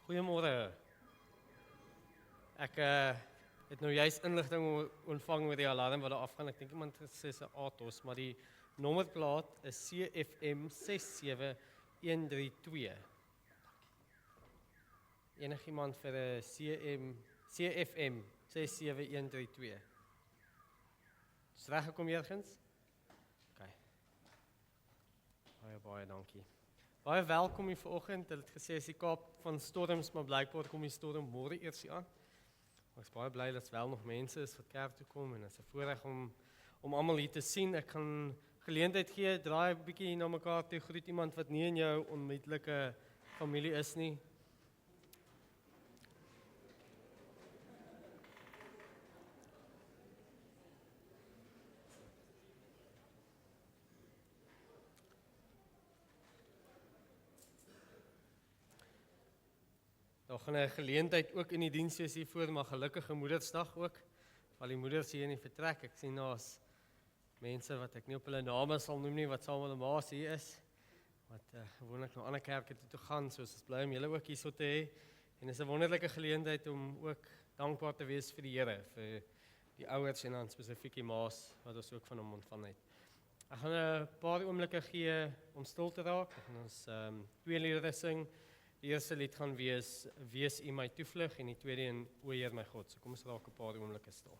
Goeiemôre. Ek het nou juist inligting ontvang oor die alarm wat daar afgaan. Ek dink iemand sê se Atos, maar die nommerplaat is CFM 67132. Enigiemand vir 'n CFM 67132. Is reg gekom eergens? OK. Baie dankie. Baie welkom hier vanoggend. Hulle het gesê as die Kaap van storms, maar blykbaar kom die storm môre eers hier aan. Ek is baie bly dat wel nog mense is wat kerk toe kom en dit is 'n voorreg om almal hier te sien. Ek gaan geleentheid gee, draai 'n bietjie na mekaar toe, groet iemand wat nie in jou onmiddellike familie is nie. Daar gaan 'n geleentheid ook in die diens wees hiervoor, maar gelukkige Moedersdag ook. Al die moeders hier in die vertrek. Ek sien daar's mense wat ek nie op hulle name sal noem nie, wat saam met hulle ma's hier is. Wat gewoonlik na ander kerke toe gaan, soos ons bly om julle ook hierso te hê. En is 'n wonderlike geleentheid om ook dankbaar te wees vir die Here, vir die ouers en dan spesifiek die ma's wat ons ook van hom ontvang het. Ek gaan 'n paar oomblikke gee om stil te raak. Ek gaan ons twee liedere sing. Die eerste lied gaan wees U my toevlug en die tweede een O Heer my God. So kom ons raak 'n paar oomblikke stil.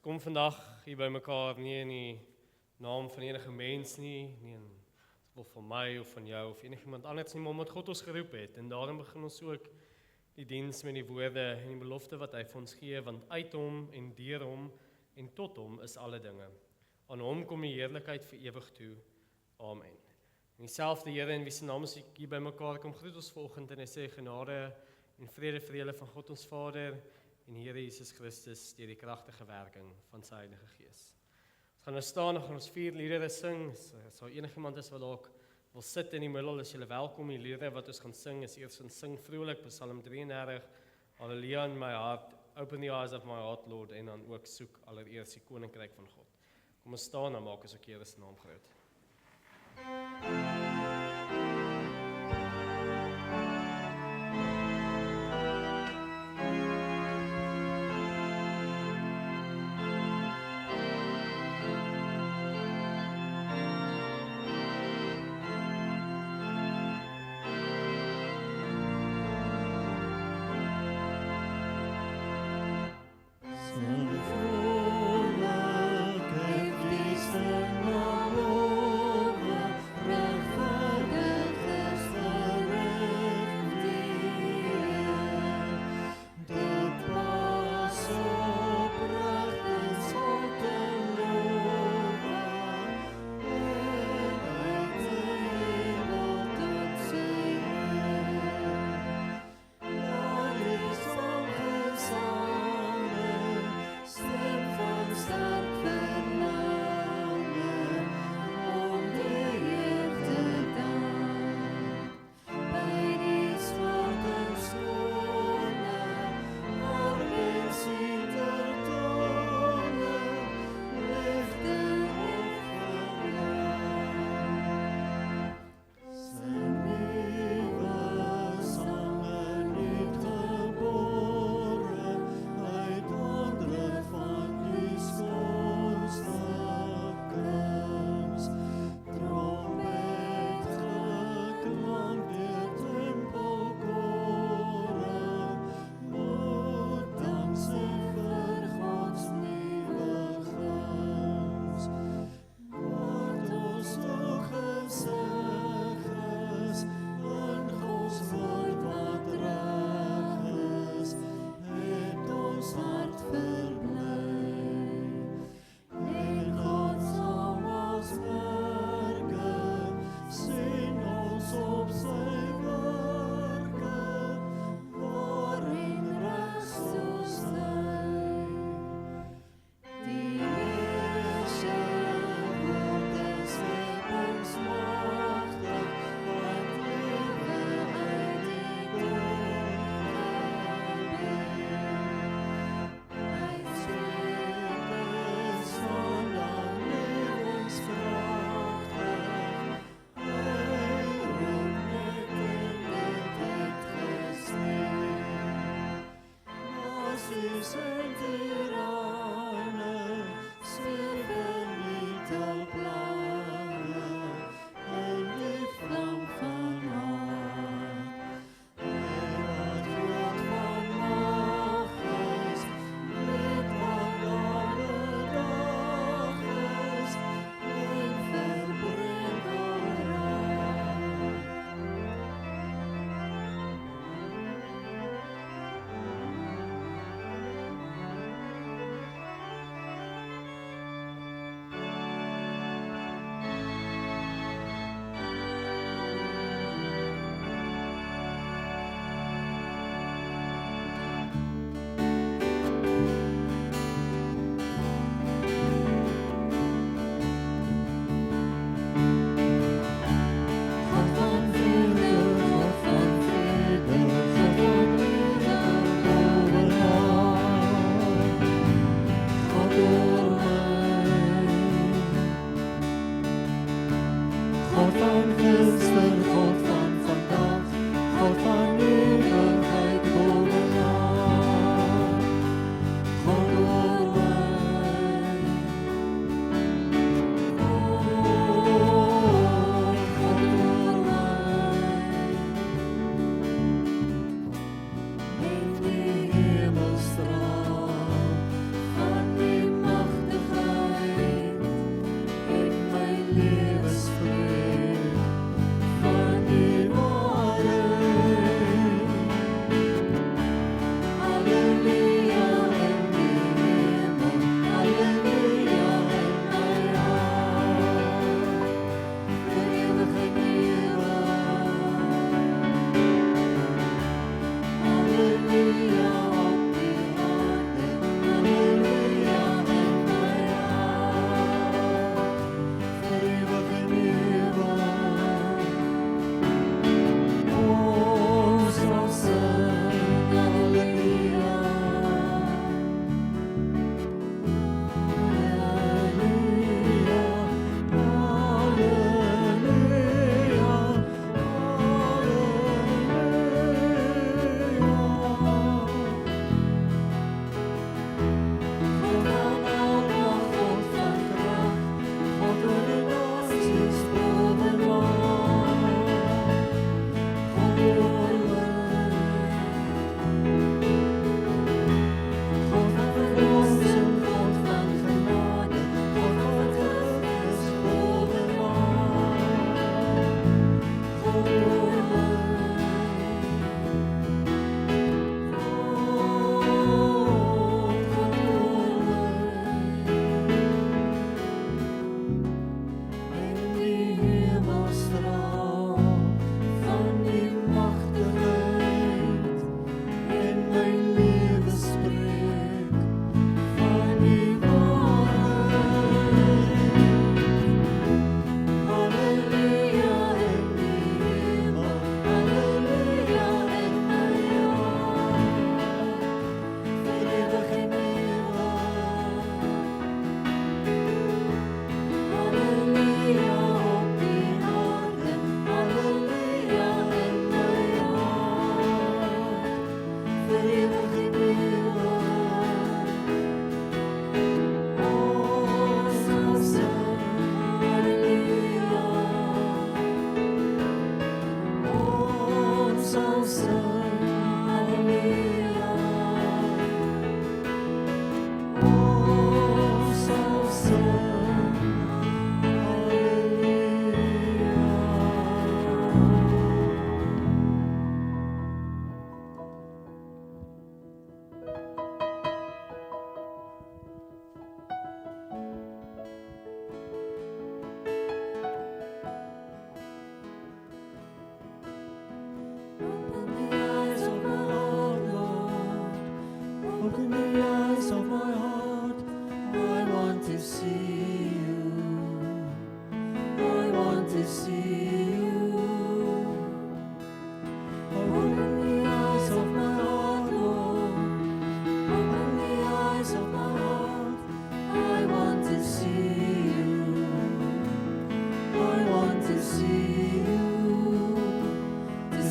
kom vandag hier by mekaar nie in die naam van enige mens nie in of van my of van jou of enigiemand anders nie, maar omdat God ons geroep het. En daarom begin ons ook die diens met die woorde en die belofte wat hy vir ons gee, want uit hom en deur hom en tot hom is alle dinge. Aan hom kom die heerlikheid vir ewig toe. Amen. En dieselfde Here in wie se naam ons hier by mekaar kom, groet ons vanoggend en hy sê genade en vrede vir julle van God ons Vader en Here Jesus Christus deur die kragtige werking van sy Heilige Gees. Ons gaan nou staan en gaan ons 4 liedere sing. Sou enigiemand is wat dalk wil sit in die middel, is julle welkom. Die liedere wat ons gaan sing is eers van Sing Vrolik, Psalm 33, Hallelujah in my heart, Open the eyes of my heart, Lord, en dan ook soek allereers die koninkryk van God. Kom ons staan en maak ons ook Here se naam groot.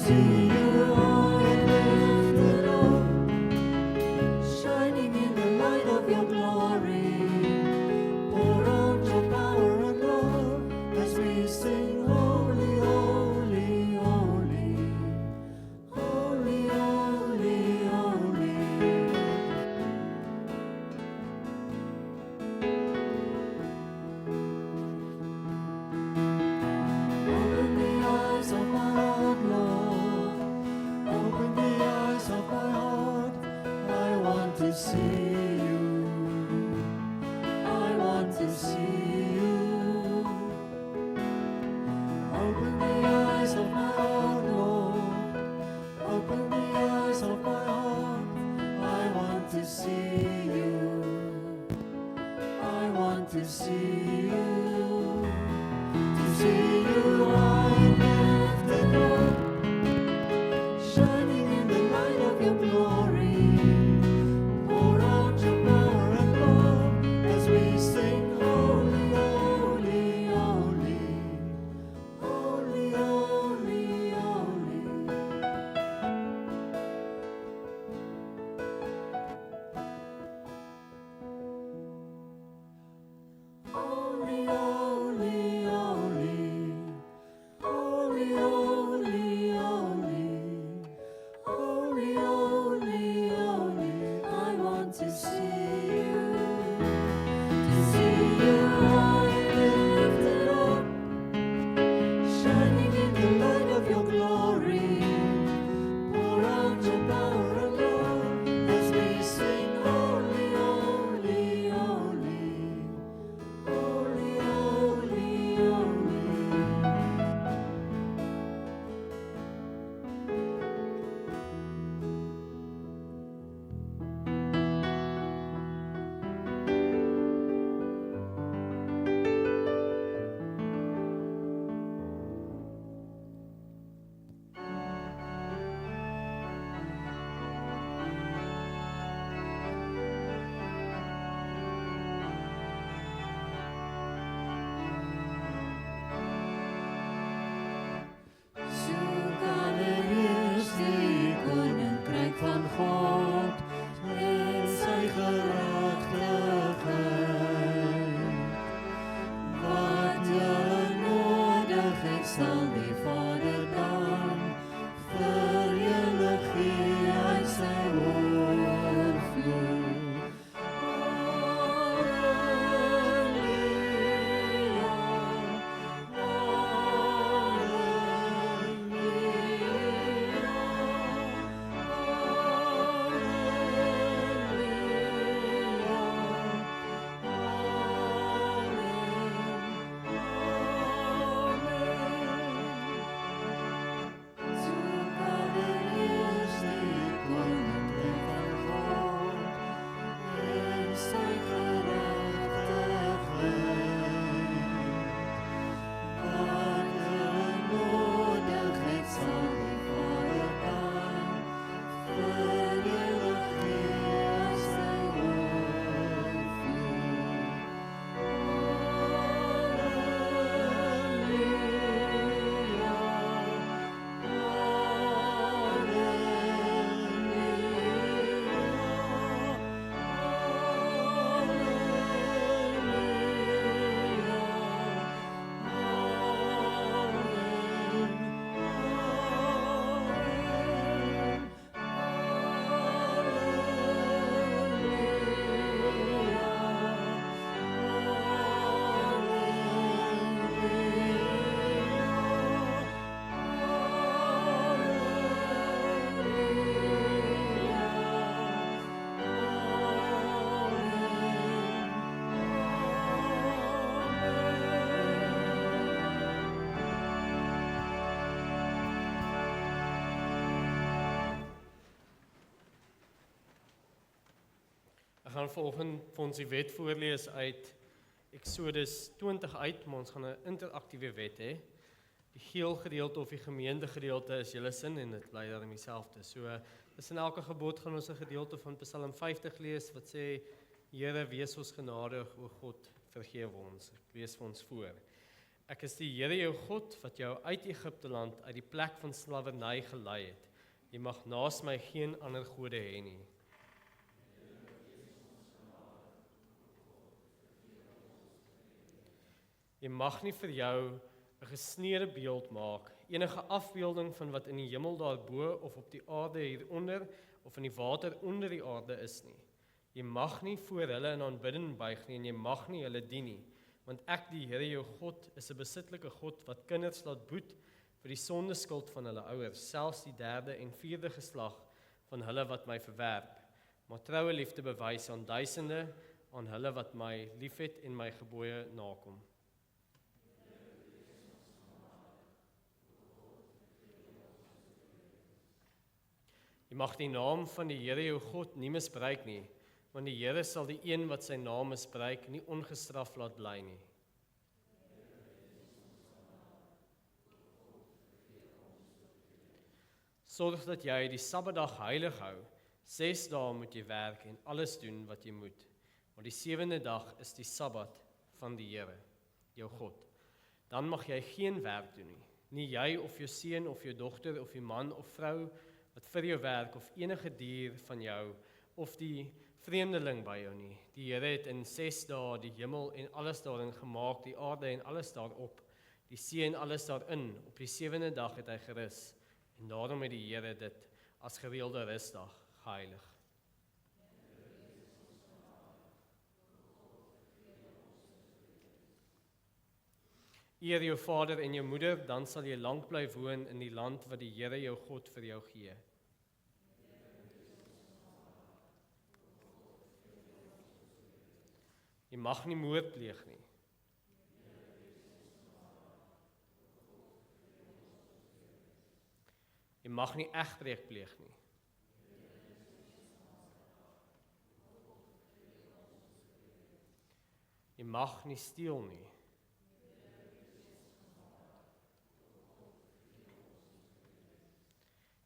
see you high and lifted up, shining in the light of your glory. Pour out your power and love as we sing, holy, holy, holy, holy, holy, holy. Open the eyes of my heart, Lord. Open the eyes of my heart. I want to see you. I want to see you. Open the eyes of my heart, Lord. Open the eyes of my heart. I want to see you. I want to see you. To see you high and lifted up, shining in the light of your glory. Pour out your power and love as we sing, holy, holy, holy, holy, holy, holy. Holy, holy, holy, holy, holy, holy, holy, holy, holy. I want to see you high and lifted up, shining in the light of your glory. Pour out your power and love as we sing, holy, holy, holy, holy, holy, holy. Soek allereerst die koninkryk van God en sy geregtigheid. Wat julle nodig het, sal die Vader dan vir julle gee uit sy oorvloed. Ek gaan vanoggend vir ons die wet voorlees uit Exodus 20 uit, maar ons gaan 'n interaktiewe wet hê. Die geel gedeelte of die gemeende gedeelte is julle sin en dit bly daarin dieselfde. So, tussen elke gebod gaan ons 'n gedeelte van Psalm 50 lees wat sê, Here, wees ons genadig, o God, vergewe ons. Ek lees vir ons voor. Ek is die Here jou God wat jou uit Egipte land, uit die plek van slawerny gelei het. Jy mag naas my geen ander gode hê nie. Jy mag nie vir jou 'n gesneede beeld maak, enige afbeelding van wat in die hemel daarbo of op die aarde hieronder of in die water onder die aarde is nie. Jy mag nie voor hulle in aanbidding buig nie en jy mag nie hulle dien nie, want ek die Here jou God is 'n besitlike God wat kinders laat boet vir die sondeskuld van hulle ouers, selfs die 3de en 4de geslag van hulle wat my verwerp, maar troue liefde bewys aan duisende aan hulle wat my liefhet en my gebooie nakom. Jy mag die naam van die Here jou God nie misbruik nie, want die Here sal die een wat sy naam misbruik nie ongestraf laat bly nie. Sorg dat jy die Sabbatdag heilig hou. 6 dae moet jy werk en alles doen wat jy moet. Maar die 7de dag is die Sabbat van die Here, jou God. Dan mag jy geen werk doen nie. Nie jy of jou seun of jou dogter of die man of vrou wat vir jou werk of enige dier van jou of die vreemdeling by jou nie. Die Here het in 6 dae die hemel en alles daarin gemaak, die aarde en alles daarop, die see en alles daarin. Op die 7de dag het hy gerus. En daarom het die Here dit as gereelde rusdag geheilig. Eer jou vader en jou moeder, dan sal jy lank bly woon in die land wat die Here jou God vir jou gee. Jy mag nie moord pleeg nie. Jy mag nie egbreek pleeg nie. Jy mag nie steel nie.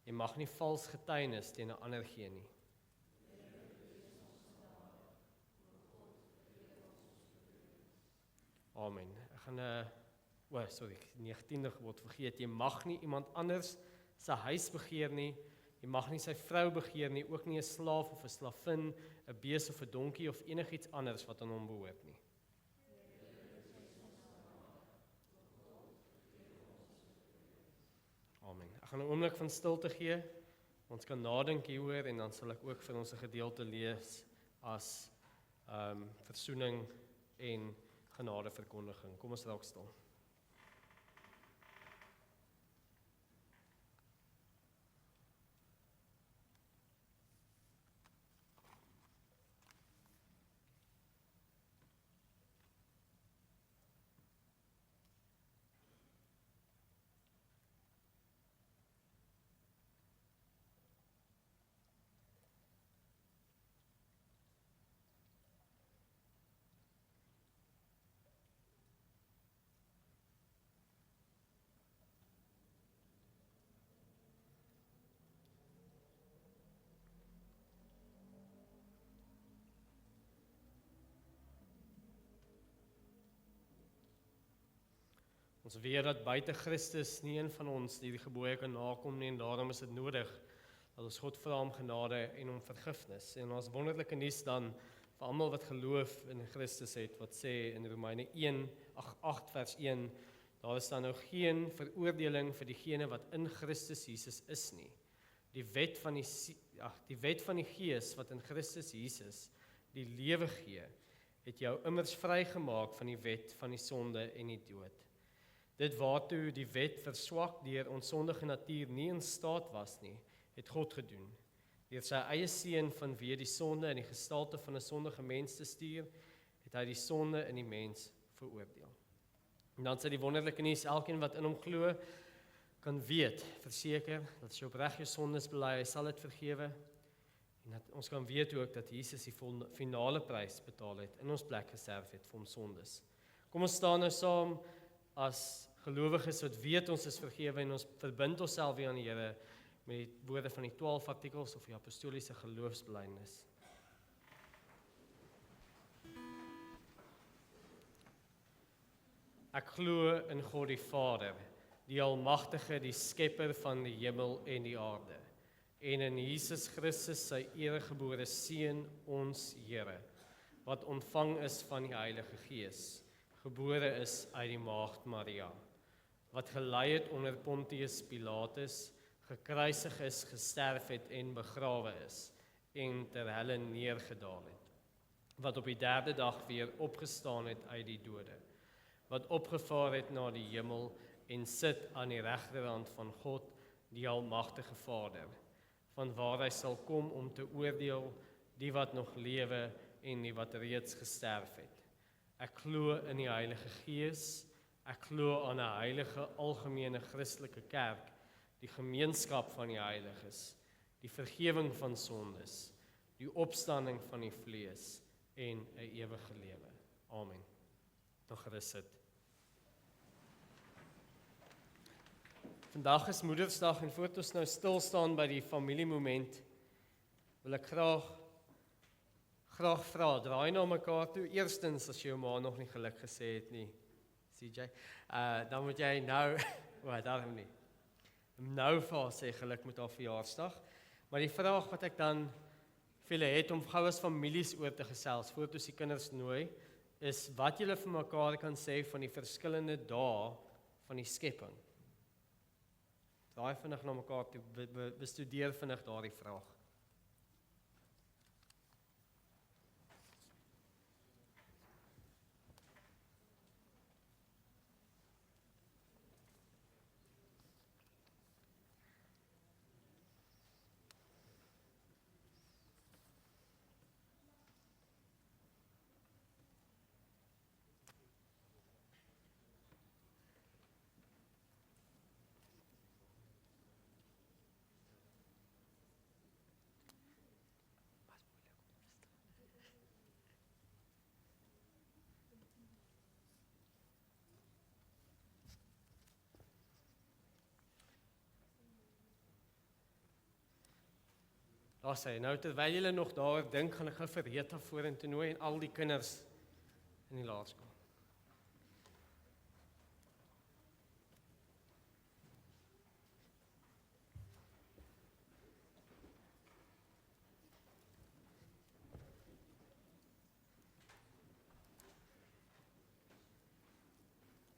Jy mag nie vals getuienis teen 'n ander gee nie. Amen. Ek gaan 19de gebod vergeet. Jy mag nie iemand anders sy huis begeer nie. Jy mag nie sy vrou begeer nie, ook nie 'n slaaf of 'n slavin, 'n bees of 'n donkie of enigiets anders wat aan hom behoort nie. Amen. Ek gaan 'n oomblik van stilte gee. Ons kan nadink hieroor en dan sal ek ook vir ons 'n gedeelte lees as versoening en genadeverkondiging. Kom ons raak stil. Ons weet dat buite Christus nie een van ons die gebooie kan nakom nie en daarom is dit nodig dat ons God vra om genade en om vergifnis. En ons wonderlike nuus dan vir almal wat geloof in Christus het, wat sê in Romeine 8 vers 1, daar is dan nou geen veroordeling vir diegene wat in Christus Jesus is nie. Die wet van die Gees wat in Christus Jesus die lewe gee, het jou immers vrygemaak van die wet van die sonde en die dood. Dit waartoe die wet verswak deur ons sondige natuur nie in staat was nie, het God gedoen. Deur sy eie seun vanweë die sonde in die gestalte van 'n sondige mens te stuur, het hy die sonde in die mens veroordeel. En dan sê die wonderlike nuus, elkeen wat in hom glo, kan weet, verseker, dat as jy opreg jou sondes bely, hy sal dit vergewe. En dat ons kan weet ook dat Jesus die finale prys betaal het, in ons plek gesterf het vir ons sondes. Kom ons staan nou saam as gelowiges wat weet ons is vergewe en ons verbind onsself weer aan die Here met die woorde van die 12 artikels of die apostoliese geloofsbelijdenis. Ek glo in God die Vader, die Almagtige, die Skepper van die hemel en die aarde, en in Jesus Christus, sy eniggebore Seun, ons Here, wat ontvang is van die Heilige Gees, gebore is uit die Maagd Maria, wat gelei het onder Pontius Pilatus, gekruisig is, gesterf het en begrawe is, en ter helle neergedaal het, wat op die derde dag weer opgestaan het uit die dode, wat opgevaar het na die hemel en sit aan die regterhand van God, die Almagtige Vader, vanwaar hy sal kom om te oordeel die wat nog lewe en die wat reeds gesterf het. Ek glo in die Heilige Gees, ek glo aan 'n heilige algemene Christelike kerk, die gemeenskap van die heiliges, die vergifnis van sondes, die opstanding van die vlees en 'n ewige lewe. Amen. Nog gerus sit. Vandag is Moedersdag en voordat ons nou stil staan by die familiemoment, wil ek graag vra, draai na mekaar toe. Eerstens, as jy jou ma nog nie geluk gesê het nie, CJ, dan moet jy nou, daarom nie, nou vir haar sê geluk met haar verjaarsdag. Maar die vraag wat ek dan vir julle het om gou as families oor te gesels, voordat ons die kinders nooi, is wat julle vir mekaar kan sê van die verskillende dae van die skepping. Draai vinnig na mekaar toe, bestudeer vinnig daardie vraag. Daar sê, nou terwyl julle nog daar dink, gaan ek gou vir Rita vorentoe nooi en al die kinders in die laerskool.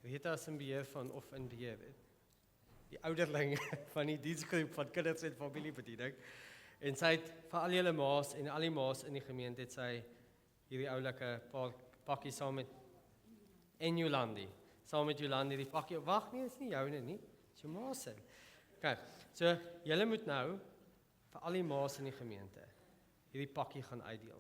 Rita is in beheer van, of in beheer, die ouderling van die diensgroep van kinders en familiebediening. En sy het vir al julle maas en al die maas in die gemeente het sy hierdie oulike pakkie saam met en Jolandi. Saam met Jolandi die pakkie. Wag nee, is nie joune nie. Dis jou maas se. OK. So julle moet nou vir al die maas in die gemeente hierdie pakkie gaan uitdeel.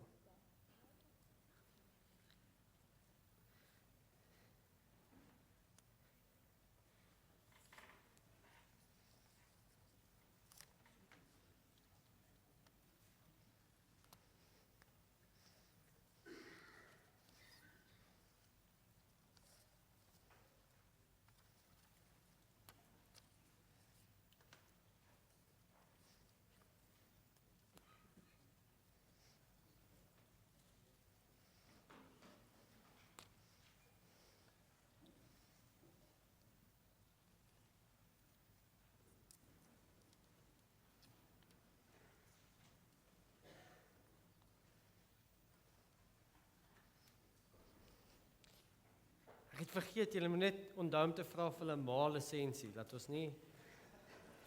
Ek het vergeet, julle moet net onthou om te vra vir hulle ma lisensie, dat ons nie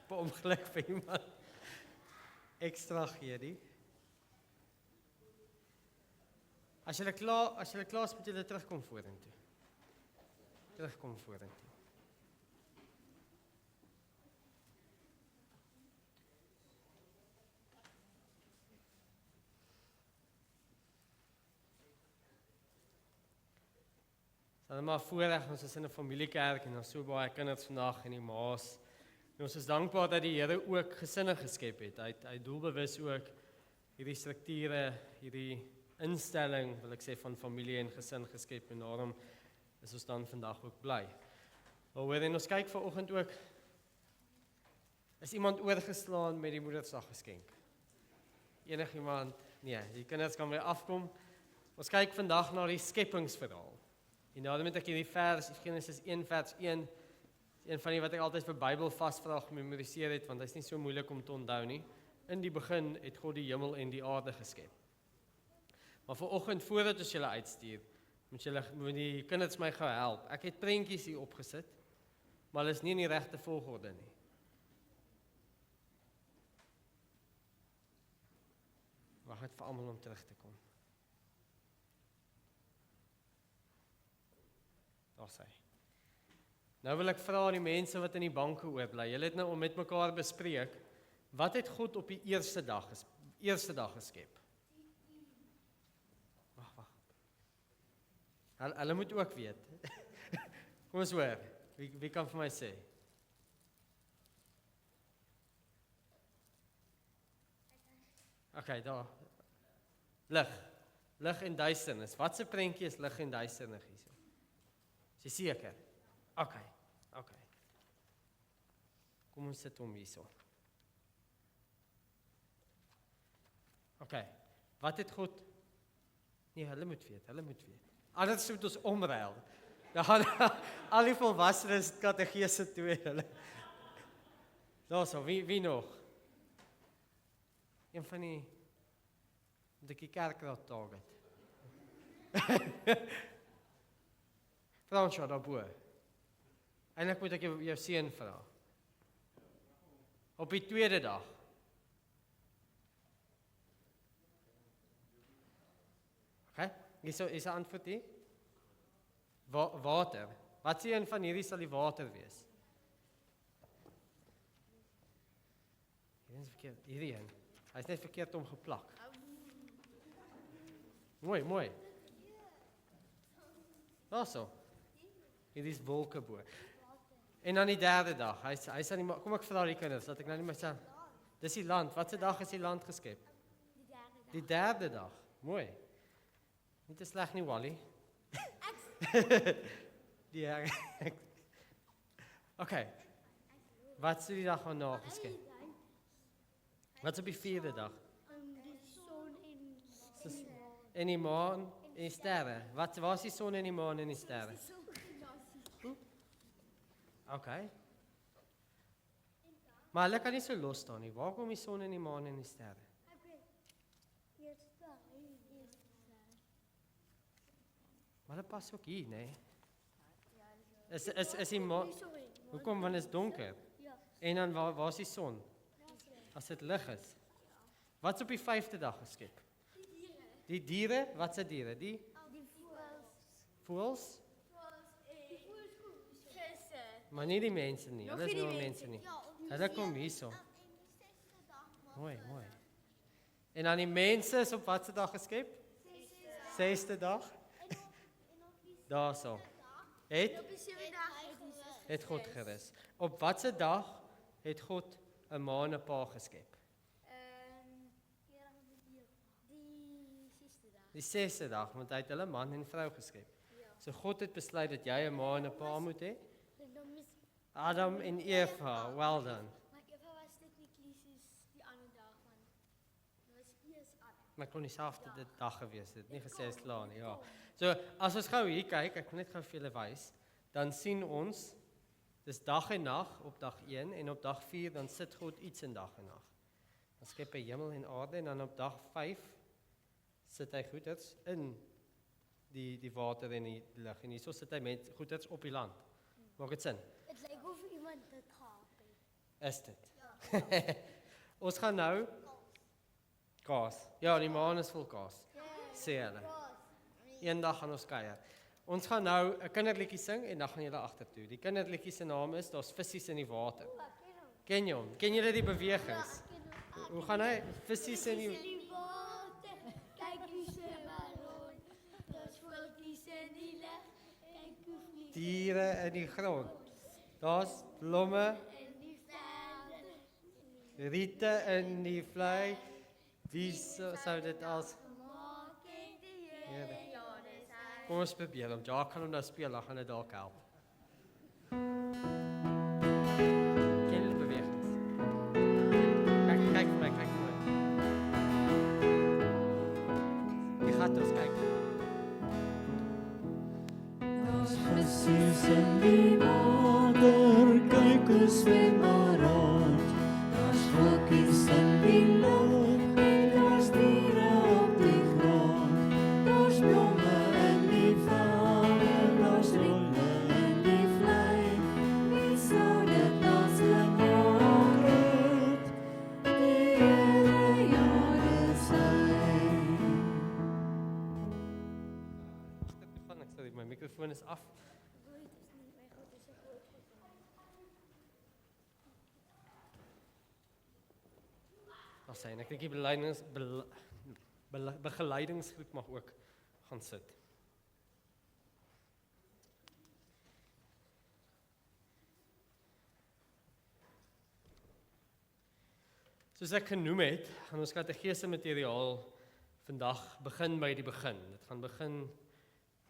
per ongeluk vir iemand ekstra gee nie. As julle klaar is, moet julle terugkom vorentoe. Terugkom vorentoe. Dan maar voorreg, ons is in 'n familiekerk en ons so baie kinders vandag en die maas. En ons is dankbaar dat die Here ook gesinne geskep het. Hy doelbewus ook hierdie strukture, hierdie instelling, wil ek sê, van familie en gesin geskep en daarom is ons dan vandag ook bly. Maar hoor, en ons kyk vanoggend ook, is iemand oorgeslaan met die Moedersdag geskenk? Enigiemand? Nee, die kinders kan weer afkom. Ons kyk vandag na die skepingsverhaal. En daarom het ek hierdie vers, Genesis 1 vers 1, een van die wat ek altyd vir Bybel vasvraag memoriseer het, want dit is nie so moeilik om te onthou nie. In die begin het God die hemel en die aarde geskep. Maar vanoggend, voordat ons julle uitstuur, moet die kinders my gou help. Ek het prentjies hier opgesit, maar hulle is nie in die regte volgorde nie. Wag net vir almal om terug te kom. Daar sê. Nou wil ek vra aan die mense wat in die banke oorbly. Julle het nou met mekaar bespreek, wat het God op die eerste dag geskep? Wag. Hulle moet ook weet. Kom ons hoor. Wie kan vir my sê? Okay, daar. Lig en duisternis. Wat se prentjie is lig en duisternis hierso? Is jy seker? Okay. Kom ons sit hom hierso. Okay. Wat het God? Nee, hulle moet weet. Anders moet ons omruil. Dan gaan al die volwassenes kategese toe hulle. Daarso, wie nog? Een van die die kerkraad target. Fransjo daarbo. Eintlik moet ek jou seun vra. Op die tweede dag. Okay, is 'n antwoord hier? Water. Wat sê een van hierdie sal die water wees? Hierdie een. Hy is net verkeerd omgeplak. Mooi. Daarso. Hierdie is wolke bo. En dan die derde dag. Hy sê nie, kom ek vra die kinders, dat ek nou nie myself. Dis die land. Wat se dag is die land geskep? Die derde dag. Mooi. Nie te sleg nie, Wally. Okay. Wat is die dag daarna geskep? Wat is op die vierde dag? Die son En die maan en die sterre. Waar is die son en die maan en die sterre? Okay. Maar hulle kan nie so los staan nie. Waar kom die son en die maan en die sterre? Maar dit pas ook hier, nee. Is die maan? Hoekom? Want dit is donker. En dan waar is die son? As dit lig is. Wat is op die 5de dag geskep? Die diere, wat se diere? Die voëls? Maar nie die mense nie. Hulle is nie mense nie. Hulle kom hierso. Mooi. En dan die mense is op watse dag geskep? 6de dag. Daarso. Het God gerus. Op watse dag het God 'n ma en 'n pa geskep? Die 6de dag, want hy het hulle man en vrou geskep. So God het besluit dat jy 'n ma en 'n pa moet hê. Adam en Eva, well done. Maar Eva was technically soos die ander dag van. Dit was eers Adam. Maar kon dieselfde dag gewees het, nie gesê is klaar nie, ja. So as ons gou hier kyk, ek wil net gou vir julle wys, dan sien ons dis dag en nag op dag 1 en op dag 4 dan sit God iets in dag en nag. Dan skep hy hemel en aarde en dan op dag 5 sit hy goeders in die water en die lug en hierso sit hy met goeders op die land. Maak dit sin? Dit lyk of iemand dit gehad het. Is dit? Ja. Ons gaan nou kaas. Ja, die maan is vol kaas. Sê hulle. Eendag gaan ons kuier. Ons gaan nou 'n kinderliedjie sing en dan gaan julle agtertoe. Die kinderliedjie se naam is Daar's Vissies in die Water. Ken jy hom? Ken julle die bewegings? Hoe gaan hy? Vissies in die water. Kyk hoe swem rond. Daar's voeltjies in die lug. Kyk hoe vlieg diere in die grond. Daar's blomme in die velde. riete in die vlei. Wie sou dit as Maak het die Here. Here jare sy. Kom ons probeer hom. Ja, kan hom nou speel, dan gaan dit dalk help. Ken julle bewegings? Kyk vir my. Die gaat ons kyk. gaan sy. En ek dink die begeleidingsgroep mag ook gaan sit. Soos ek genoem het, gaan ons katekese materiaal vandag begin by die begin. Dit gaan begin,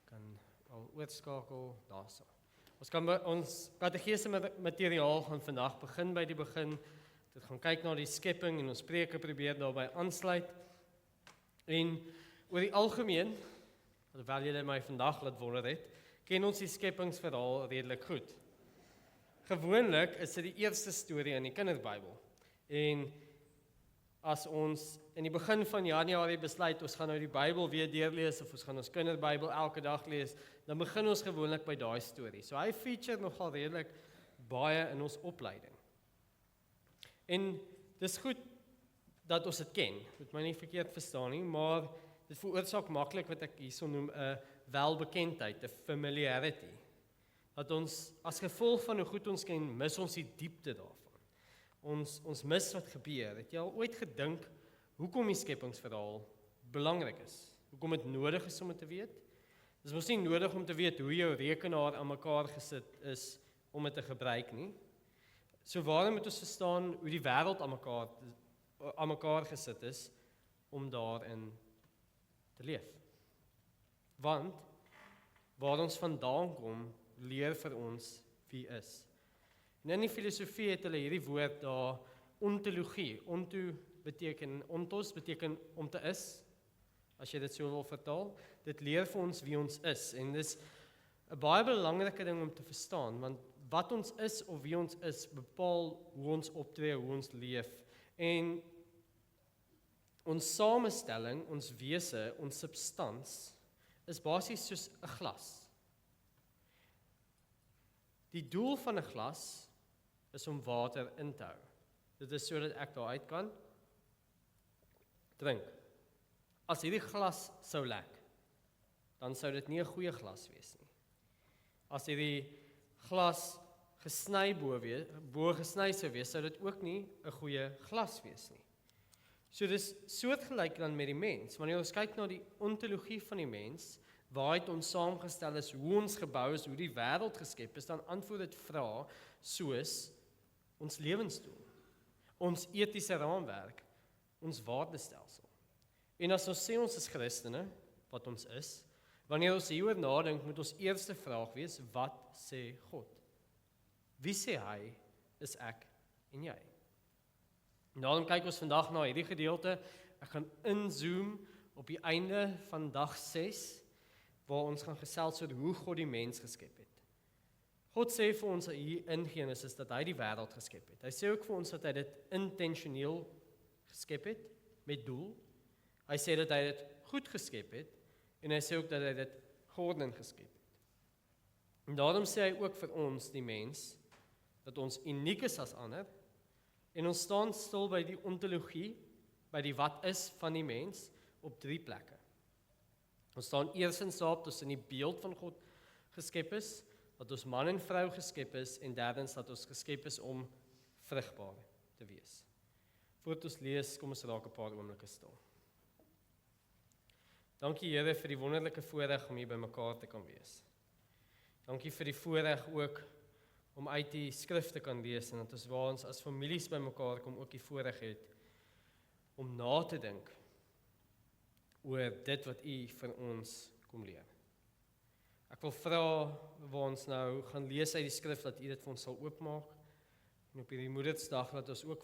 kan al oorskakel daarso. Ons katekese materiaal gaan vandag begin by die begin. Dit gaan kyk na die skepping en ons preke probeer daarbey aansluit. En oor die algemeen, terwyl julle my vandag laat wonder het, ken ons die skepingsverhaal redelik goed. Gewoonlik is dit die eerste storie in die kinderbybel. En as ons in die begin van Januarie besluit, ons gaan nou die Bybel weer deurlees, of ons gaan ons kinderbybel elke dag lees, dan begin ons gewoonlik by daai storie. So hy feature nogal redelik baie in ons opleiding. En dis goed dat ons dit ken, moet my nie verkeerd verstaan nie, maar dit veroorsaak maklik wat ek hierso noem 'n welbekendheid, 'n familiarity. Dat ons as gevolg van hoe goed ons ken, mis ons die diepte daarvan. Ons mis wat gebeur. Het jy al ooit gedink hoekom die skepingsverhaal belangrik is? Hoekom dit nodig is om dit te weet? Dit is mos nie nodig om te weet hoe jou rekenaar aan mekaar gesit is om dit te gebruik nie. So waarom moet ons verstaan hoe die wêreld aan mekaar gesit is om daarin te leef? Want waar ons vandaan kom, leer vir ons wie is. En in die filosofie het hulle hierdie woord daar ontologie. Ontos beteken om te is, as jy dit so wil vertaal. Dit leer vir ons wie ons is. En dis 'n baie belangrike ding om te verstaan, want wat ons is of wie ons is, bepaal hoe ons optree, hoe ons leef. En ons samestelling, ons wese, ons substans, is basies soos 'n glas. Die doel van 'n glas is om water in te hou. Dit is sodat ek daaruit kan drink. As hierdie glas sou lek, dan sou dit nie 'n goeie glas wees nie. As hierdie glas bo gesny sou wees, sou dit ook nie 'n goeie glas wees nie. So dis soortgelyk dan met die mens. Wanneer ons kyk na die ontologie van die mens, waaruit ons saamgestel is, hoe ons gebou is, hoe die wêreld geskep is, dan antwoord dit vrae soos ons lewensdoel, ons etiese raamwerk, ons waardestelsel. En as ons sê ons is Christene, wat ons is, wanneer ons hieroor nadink, moet ons eerste vraag wees, wat sê God? Wie sê hy, is ek en jy? En daarom kyk ons vandag na hierdie gedeelte. Ek gaan inzoom op die einde van dag 6, waar ons gaan gesels oor hoe God die mens geskep het. God sê vir ons hier in Genesis dat hy die wêreld geskep het. Hy sê ook vir ons dat hy dit intentioneel geskep het, met doel. Hy sê dat hy dit goed geskep het, en hy sê ook dat hy dit georden geskep het. En daarom sê hy ook vir ons, die mens, dat ons uniek is as ander, en ons staan stil by die ontologie, by die wat is van die mens, op 3 plekke. Ons staan eerstens daarop dat ons in die beeld van God geskep is, dat ons man en vrou geskep is, en derdens dat ons geskep is om vrugbaar te wees. Voordat ons lees, kom ons raak 'n paar oomblikke stil. Dankie Here vir die wonderlike voorreg om hier by mekaar te kan wees. Dankie vir die voorreg ook om uit die skrif te kan lees, en dat ons waar ons as families by mekaar kom ook die voorreg het om na te dink oor dit wat U vir ons kom leer. Ek wil vra waar ons nou gaan lees uit die skrif, dat U dit vir ons sal oopmaak, en op hierdie Moedersdag dat ons ook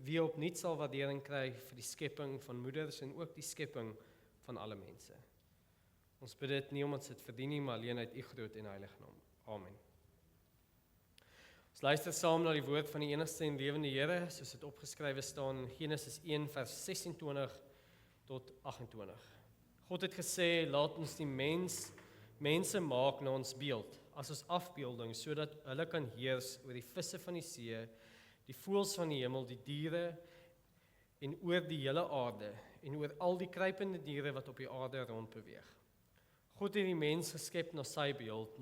weer opnuut sal waardering kry vir die skepping van moeders en ook die skepping van alle mense. Ons bid dit nie omdat dit verdien nie, maar alleen uit U groot en heilige naam. Amen. Ons luister saam na die woord van die enigste en lewende Here, soos dit opgeskrywe staan in Genesis 1 vers 26 tot 28. God het gesê, laat ons die mense maak na ons beeld, as ons afbeelding, sodat hulle kan heers oor die visse van die see, die voëls van die hemel, die diere, en oor die hele aarde, en oor al die kruipende diere wat op die aarde rondbeweeg. God het die mens geskep na sy beeld,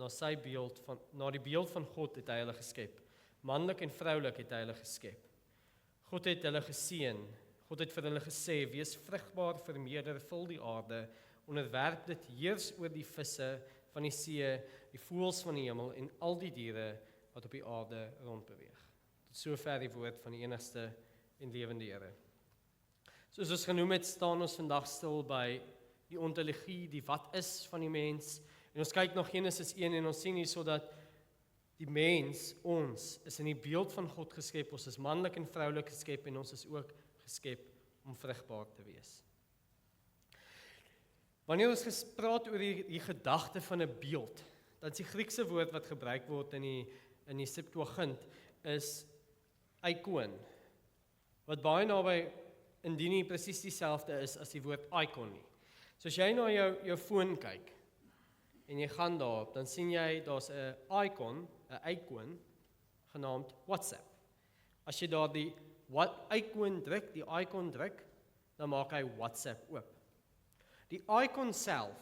na die beeld van God het hy hulle geskep. Manlik en vroulik het hy hulle geskep. God het hulle geseën. God het vir hulle gesê, wees vrugbaar, vermeerder, vul die aarde, onderwerp dit, heers oor die visse van die see, die voëls van die hemel en al die diere wat op die aarde rondbeweeg. Tot sover die woord van die enigste en lewende Here. Soos ons genoem het, staan ons vandag stil by die ontologie, die wat is van die mens. En ons kyk na Genesis 1 en ons sien hier so dat die mens, ons, is in die beeld van God geskep, ons is manlik en vroulik geskep en ons is ook geskep om vrugbaar te wees. Wanneer ons praat oor die gedagte van 'n beeld, dan is die Griekse woord wat gebruik word in die Septuagint is ikoon, wat baie naby indien nie presies dieselfde is as die woord icon nie. So as jy na jou foon kyk en jy gaan daarop, dan sien jy daar's 'n ikoon genaamd WhatsApp. As jy daar die icon druk, dan maak hy WhatsApp oop. Die icon self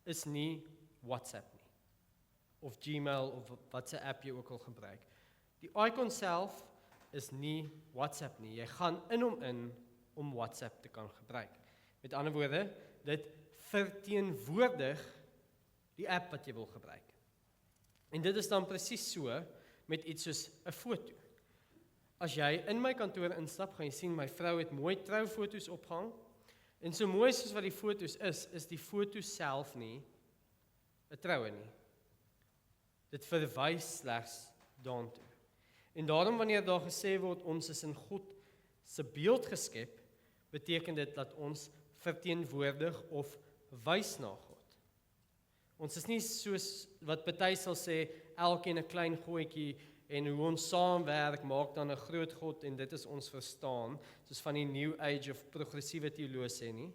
is nie WhatsApp nie, of Gmail of wat se app jy ook al gebruik. Die icon self is nie WhatsApp nie. Jy gaan in hom in om WhatsApp te kan gebruik. Met ander woorde, dit verteenwoordig die app wat jy wil gebruik. En dit is dan presies so met iets soos 'n foto. As jy in my kantoor instap, gaan jy sien my vrou het mooi troufoto's opgehang. En so mooi soos wat die foto's is die foto self nie 'n troue nie. Dit verwys slegs daartoe. En daarom wanneer daar gesê word ons is in God se beeld geskep, beteken dit dat ons verteenwoordig of wys na God. Ons is nie soos wat party sal sê, elkeen 'n klein goetjie en hoe ons saamwerk maak dan 'n groot God en dit is ons verstaan, soos van die New Age of progressiewe teoloë sê nie.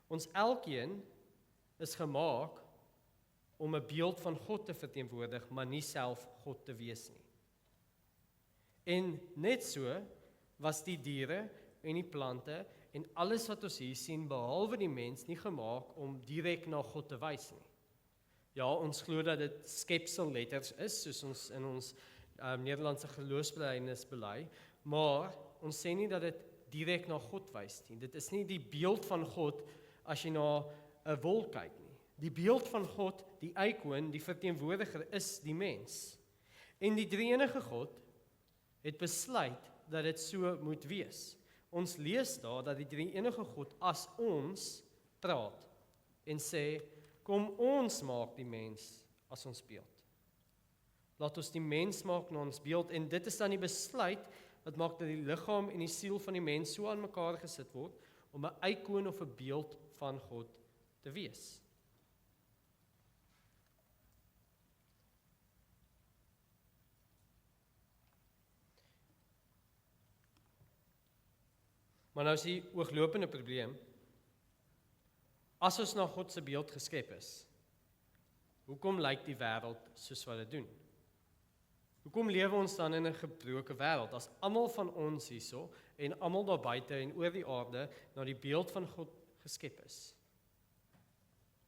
Ons elkeen is gemaak om 'n beeld van God te verteenwoordig, maar nie self God te wees nie. En net so was die diere en die plante en alles wat ons hier sien, behalwe die mens, nie gemaak om direk na God te wys nie. Ja, ons glo dat dit skepselletters is, soos ons in ons Nederlandse geloofsbelijdenis bely, maar ons sê nie dat dit direk na God wys nie. Dit is nie die beeld van God as jy na 'n wolk kyk nie. Die beeld van God, die ikoon, die verteenwoordiger is die mens. En die drie-enige God het besluit dat dit so moet wees. Ons lees daar dat die drie-enige God as ons praat en sê, kom ons maak die mens as ons beeld. Laat ons die mens maak na ons beeld en dit is dan die besluit wat maak dat die liggaam en die siel van die mens so aan mekaar gesit word om 'n ikoon of 'n beeld van God te wees. Maar nou is die ooglopende probleem, as ons na God se beeld geskep is, hoekom lyk die wêreld soos wat dit doen? Hoekom lewe ons dan in 'n gebroke wêreld, as almal van ons hierso, en almal daar buite en oor die aarde, na die beeld van God geskep is?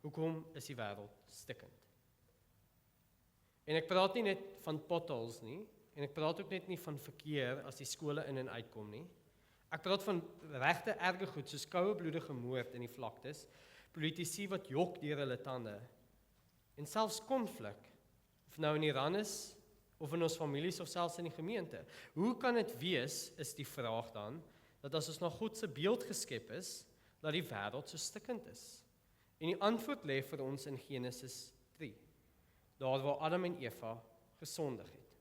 Hoekom is die wêreld stikkend? En ek praat nie net van potholes nie, en ek praat ook net nie van verkeer as die skole in en uitkom nie. Ek praat van regte erge goed, soos koue bloedige moord in die vlaktes, politici wat jok deur hulle tande, en selfs konflik, of nou in Iran is, of in ons families, of selfs in die gemeente. Hoe kan dit wees, is die vraag dan, dat as ons na God se beeld geskep is, dat die wêreld so stikkend is? En die antwoord lê vir ons in Genesis 3, daar waar Adam en Eva gesondig het.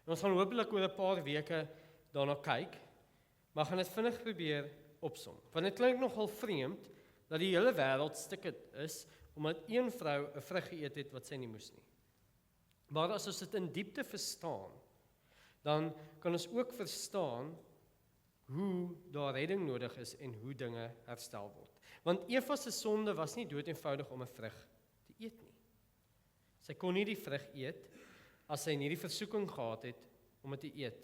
En ons gaan hopelik oor 'n paar weke daarna kyk, maar gaan dit vinnig probeer opsom. Want dit klink nogal vreemd, dat die hele wêreld stikkend is, omdat een vrou 'n vrug geëet het wat sy nie moes nie. Maar as ons dit in diepte verstaan, dan kan ons ook verstaan hoe daar redding nodig is en hoe dinge herstel word. Want Eva se sonde was nie dood eenvoudig om 'n vrug te eet nie. Sy kon nie die vrug eet as sy nie die versoeking gehad het om dit te eet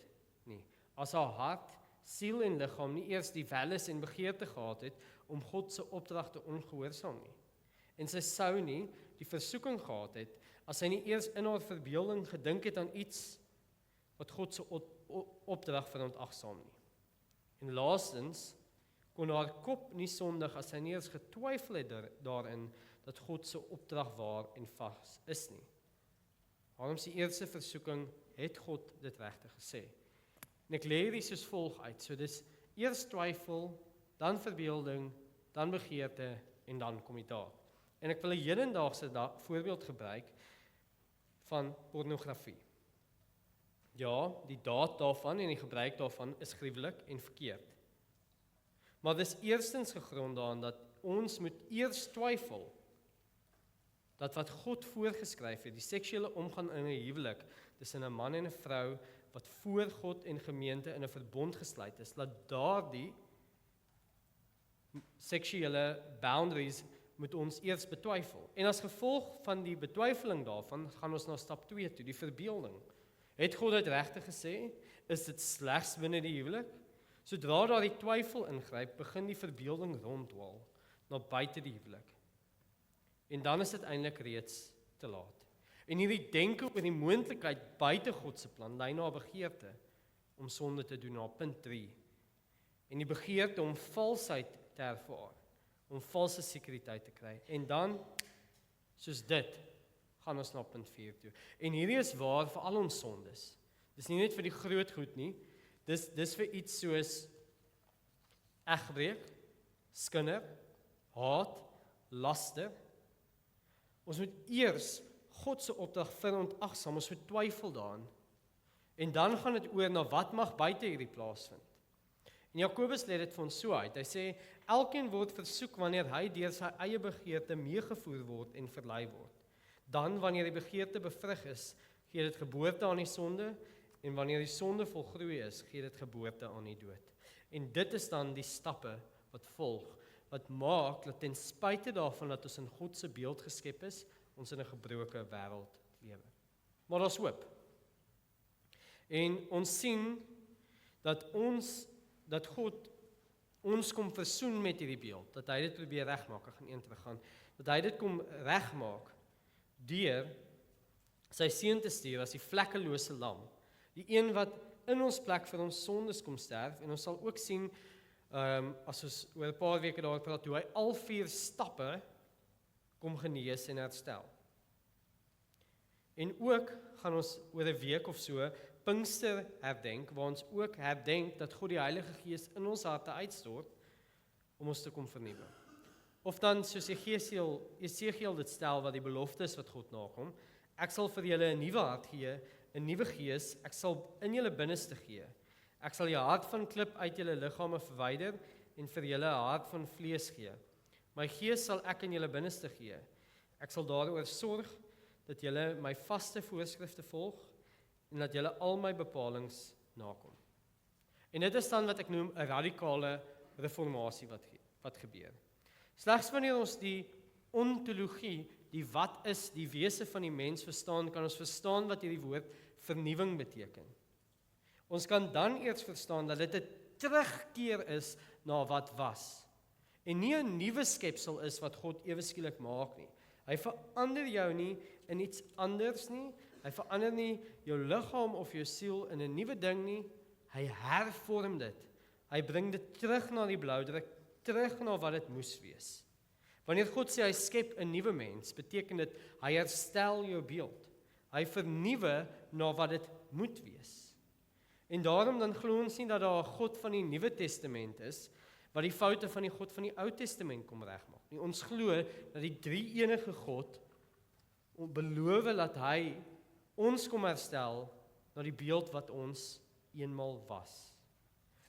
nie. As haar hart, siel en liggaam nie eers die welles en begeerte gehad het om God se opdrag te ongehoorsaam nie. En sy sou nie die versoeking gehad het as sy nie eers in haar verbeelding gedink het aan iets wat God se opdrag verontagsaam nie. En laastens kon haar kop nie sondig as sy nie eens getwyfel het daarin dat God se opdrag waar en vas is nie. Waarom se eerste versoeking het God dit regtig gesê? En ek lê hierdie soos volg uit. So dis eers twyfel, dan verbeelding, dan begeerte en dan kom die daad. En ek wil 'n hedendaagse voorbeeld gebruik van pornografie. Ja, die daad daarvan en die gebruik daarvan is gruwelik en verkeerd. Maar dis eerstens gegrond daaraan dat ons moet eers twyfel dat wat God voorgeskryf het, die seksuele omgang in 'n huwelik tussen 'n man en 'n vrou wat voor God en gemeente in 'n verbond gesluit is, dat daardie seksuele boundaries moet ons eers betwyfel. En as gevolg van die betwyfeling daarvan, gaan ons na stap 2 toe, die verbeelding. Het God dit regtig gesê? Is dit slegs binne die huwelik? Sodra daar die twyfel ingryp, begin die verbeelding ronddwaal na buite die huwelik. En dan is dit eintlik reeds te laat. En hierdie denke oor die moontlikheid buite God se plan lei na begeerte om sonde te doen, na punt 3. En die begeerte om valsheid te ervaar, om valse sekuriteit te kry. En dan, soos dit, gaan ons na punt 4 toe. En hierdie is waar vir al ons sondes. Dis nie net vir die groot goed nie, dis vir iets soos egbreek, skinder, haat, laster. Ons moet eers God se opdrag verontagsaam, ons moet twyfel daaraan. En dan gaan dit oor na wat mag buite hierdie plaasvind. En Jakobus lê dit vir ons so uit. Hy sê elkeen word versoek wanneer hy deur sy eie begeerte meegevoer word en verlei word. Dan wanneer die begeerte bevrug is, gee dit geboorte aan die sonde, en wanneer die sonde volgroei is, gee dit geboorte aan die dood. En dit is dan die stappe wat volg, wat maak dat ten spyte daarvan dat ons in God se beeld geskep is, ons in 'n gebroke wêreld lewe. Maar daar's hoop. En ons sien dat God ons kom versoen met hierdie beeld, dat hy dit probeer regmaak, ek gaan een teruggaan, dat hy dit kom regmaak deur sy seun te stuur as die vlekkelose lam, die een wat in ons plek vir ons sondes kom sterf, en ons sal ook sien, as ons oor 'n paar weke daaroor praat, hoe hy al 4 stappe kom genees en herstel. En ook gaan ons oor 'n week of so Pinkster herdenk, waar ons ook herdenk dat God die Heilige Gees in ons harte uitstort om ons te kom vernuwe. Of dan soos Jesegiel dit stel wat die belofte is wat God nakom, ek sal vir julle 'n nuwe hart gee, 'n nuwe gees, ek sal in julle binneste gee. Ek sal jou hart van klip uit julle liggame verwyder en vir julle 'n hart van vlees gee. My gees sal ek in julle binneste gee. Ek sal daaroor sorg dat julle my vaste voorskrifte volg en dat julle al my bepalings nakom. En dit is dan wat ek noem 'n radikale reformatie wat gebeur. Slegs wanneer ons die ontologie, die wat is, die wese van die mens verstaan, kan ons verstaan wat hierdie woord vernuwing beteken. Ons kan dan eers verstaan dat dit 'n terugkeer is na wat was. En nie 'n nuwe skepsel is wat God ewe skielik maak nie. Hy verander jou nie in iets anders nie. Hy verander nie jou liggaam of jou siel in 'n nuwe ding nie. Hy hervorm dit. Hy bring dit terug na die bloudruk, terug na wat dit moes wees. Wanneer God sê hy skep 'n nuwe mens, beteken dit hy herstel jou beeld. Hy vernuwe na wat dit moet wees. En daarom dan glo ons nie dat daar 'n God van die Nuwe Testament is wat die foute van die God van die Ou Testament kom regmaak nie. Ons glo dat die drie-enige God beloof dat hy ons kom herstel na die beeld wat ons eenmal was.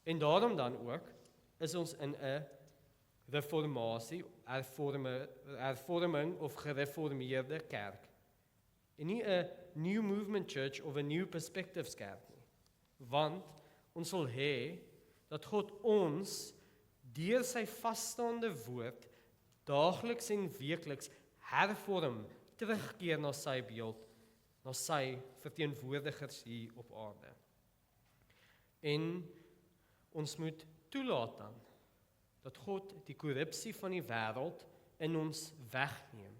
En daarom dan ook is ons in 'n reformatie, hervorming of gereformeerde kerk. En nie 'n New Movement Church of 'n New Perspectives kerk nie. Want ons wil hê dat God ons deur sy vasstaande woord daagliks en weekliks hervorm, terugkeer na sy beeld, na sy verteenwoordigers hier op aarde. En ons moet toelaat dan dat God die korrupsie van die wêreld in ons wegneem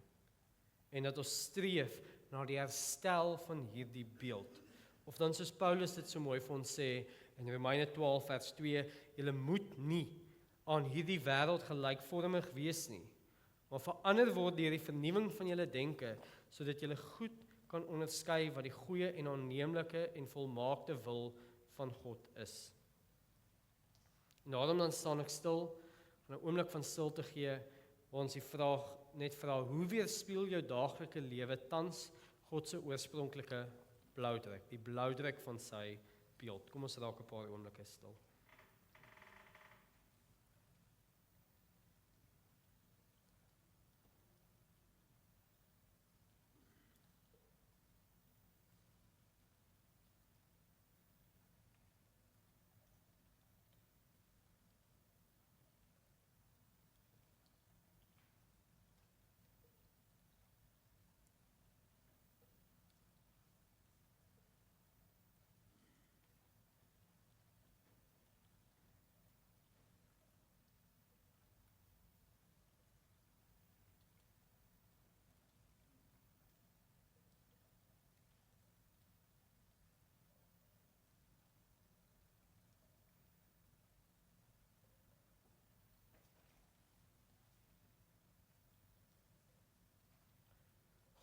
en dat ons streef na die herstel van hierdie beeld. Of dan soos Paulus dit so mooi vir ons sê in Romeine 12 vers 2, julle moet nie aan hierdie wêreld gelykvormig wees nie, maar verander word deur die vernuwing van julle denke, sodat julle goed kan onderskei wat die goeie en aanneemlike en volmaakte wil van God is. En daarom dan staan ek stil, om 'n oomblik van stilte gee, waar ons die vraag net vra, hoe weerspieël jou daaglikse lewe tans God se oorspronklike bloudruk, die bloudruk van sy beeld. Kom ons raak 'n paar oomblikke stil.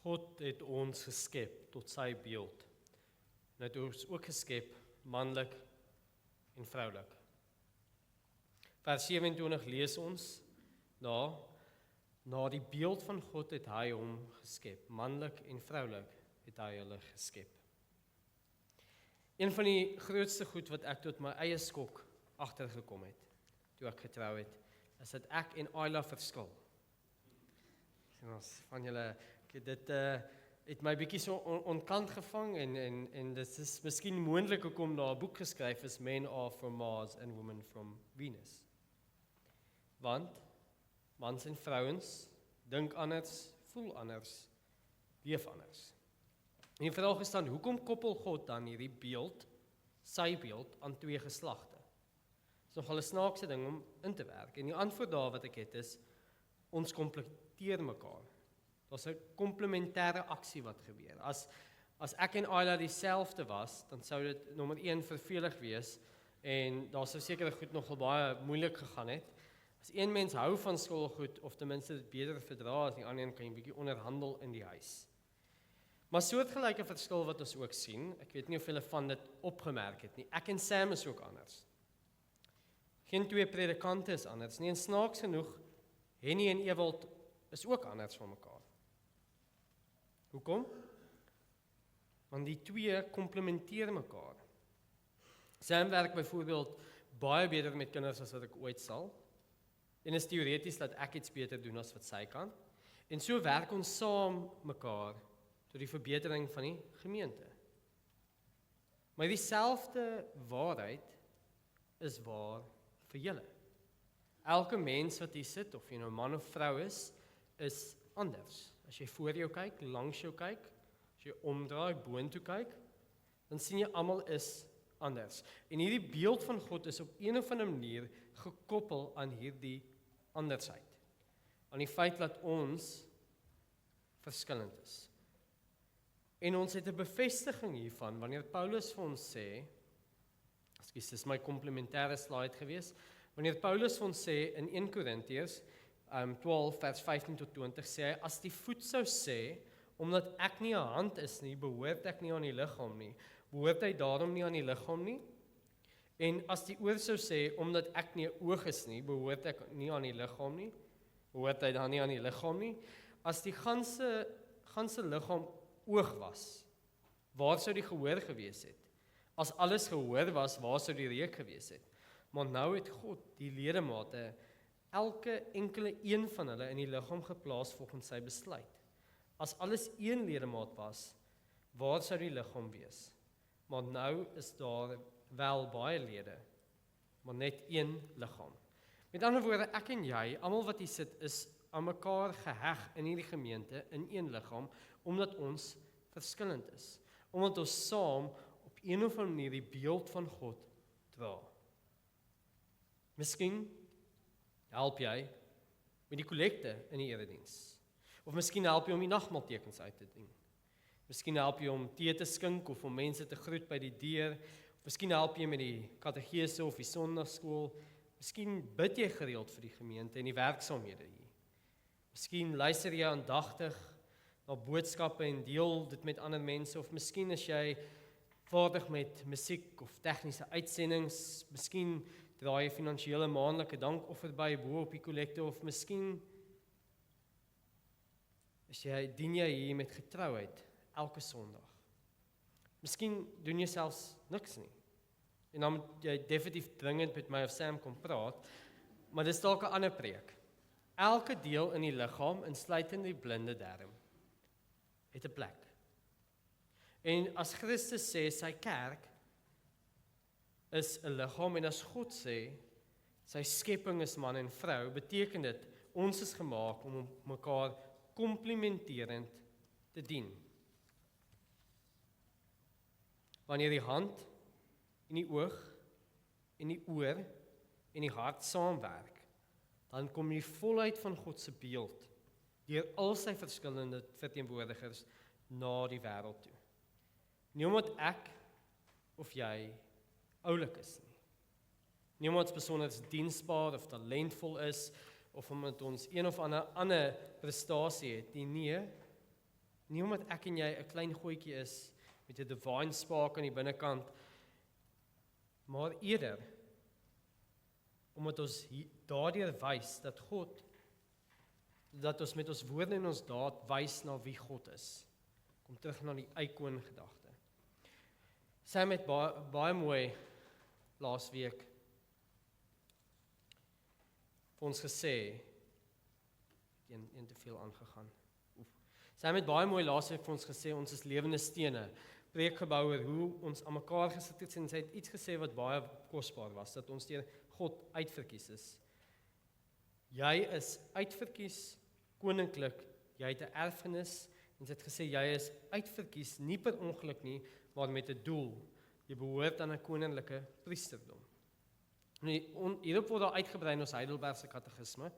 God het ons geskep tot sy beeld. En het ons ook geskep, manlik en vroulik. Vers 27 lees ons, na die beeld van God het hy hom geskep. Manlik en vroulik het hy hulle geskep. Een van die grootste goed wat ek tot my eie skok agtergekom het, toe ek getrou het, is dat ek en Ayla verskil. En ons van julle, dit het my bietjie so onkant gevang en dit is miskien moontlik hoekom daar 'n boek geskryf is, Men are from Mars and Women from Venus. Want mans en vrouens dink anders, voel anders, leef anders. En die vraag is dan, hoekom koppel God dan hierdie beeld, sy beeld, aan twee geslagte? Dit is nogal 'n snaakse ding om in te werk. En die antwoord daar wat ek het is, ons kompleteer mekaar. Daar's 'n komplementêre aksie wat gebeur. As ek en Ayla dieselfde was, dan sou dit nommer 1 vervelig wees en daar sou seker goed nogal baie moeilik gegaan het. As een mens hou van skoolgoed of ten minste dit beter verdra as die ander een, kan jy 'n bietjie onderhandel in die huis. Maar soortgelyke verskil wat ons ook sien, ek weet nie of julle van dit opgemerk het nie. Ek en Sam is ook anders. Geen twee predikante is anders nie, en snaaks genoeg, Henny en Ewald is ook anders van mekaar. Hoekom? Want die twee komplementeer mekaar. Sam werk byvoorbeeld baie beter met kinders as wat ek ooit sal. En is teoreties dat ek iets beter doen as wat sy kan. En so werk ons saam mekaar tot die verbetering van die gemeente. Maar dieselfde waarheid is waar vir julle. Elke mens wat hier sit, of jy nou man of vrou is anders. As jy voor jou kyk, langs jou kyk, as jy omdraai, boontoe kyk, dan sien jy almal is anders. En hierdie beeld van God is op een of ander manier gekoppel aan hierdie andersheid. Aan die feit dat ons verskillend is. En ons het 'n bevestiging hiervan, wanneer Paulus vir ons sê, dis is my komplementêre slide gewees, wanneer Paulus vir ons sê in 1 Korintiërs 12 vers 15 tot 20 sê hy, as die voet sou sê, omdat ek nie 'n hand is nie, behoort ek nie aan die liggaam nie, behoort hy daarom nie aan die liggaam nie? En as die oor sou sê, omdat ek nie 'n oog is nie, behoort ek nie aan die liggaam nie, behoort hy dan nie aan die liggaam nie? As die ganse liggaam oog was, waar sou die gehoor gewees het? As alles gehoor was, waar sou die reuk gewees het? Maar nou het God die ledemate, elke enkele een van hulle in die liggaam geplaas volgens sy besluit. As alles een ledemaat was, waar sou die liggaam wees? Maar nou is daar wel baie lede, maar net een liggaam. Met ander woorde, ek en jy, almal wat hier sit, is aan mekaar geheg in hierdie gemeente, in een liggaam, omdat ons verskillend is. Omdat ons saam op een of ander manier die beeld van God dra. Miskien help jy met die kollekte in die erediens. Of miskien help jy om die nagmaaltekens uit te dien. Miskien help jy om tee te skink of om mense te groet by die deur. Of miskien help jy met die katedese of die sonndagskool. Miskien bid jy gereeld vir die gemeente en die werksaamhede hier. Miskien luister jy aandagtig na boodskappe en deel dit met ander mense, of miskien is jy vaardig met musiek of tegniese uitsendings, miskien dra jy finansiële maandelike dankoffer by bo op die kollekte, of miskien dien jy hier met getrouheid elke Sondag. Miskien doen jy selfs niks nie. En dan moet jy definitief dringend met my of Sam kom praat, maar dis dalk 'n ander preek. Elke deel in die liggaam, insluitend die blinde darm, het 'n plek. En as Christus sê sy kerk is 'n liggaam, en as God sê sy skepping is man en vrou, beteken dit ons is gemaak om mekaar komplementerend te dien. Wanneer die hand en die oog en die oor en die hart saamwerk, dan kom die volheid van God se beeld deur al sy verskillende verteenwoordigers na die wêreld toe. Nie omdat ek of jy oulik is nie. Nie omdat ons besonder diensbaar of talentvol is, of omdat ons een of ander prestasie het nie. Nie omdat ek en jy 'n klein goetjie is met 'n divine spark aan die binnekant, maar eerder omdat ons daardeur wys dat ons met ons woorde en ons daad wys na wie God is. Kom terug na die eikoon gedagte. Sam het baie mooi laasweek vir ons gesê, een te veel aangegaan. Sam het baie mooi laasweek vir ons gesê, ons is lewende stene, preekgebou oor hoe ons aan mekaar gesit het, en sy het iets gesê wat baie kosbaar was, dat ons deur God uitverkies is. Jy is uitverkies, koninklik, jy het 'n erfenis, en sy het gesê, jy is uitverkies, nie per ongeluk nie, maar met 'n doel. Jy behoort aan 'n koninklike priesterdom. Hierop word daar uitgebrei in ons Heidelbergse katekisme,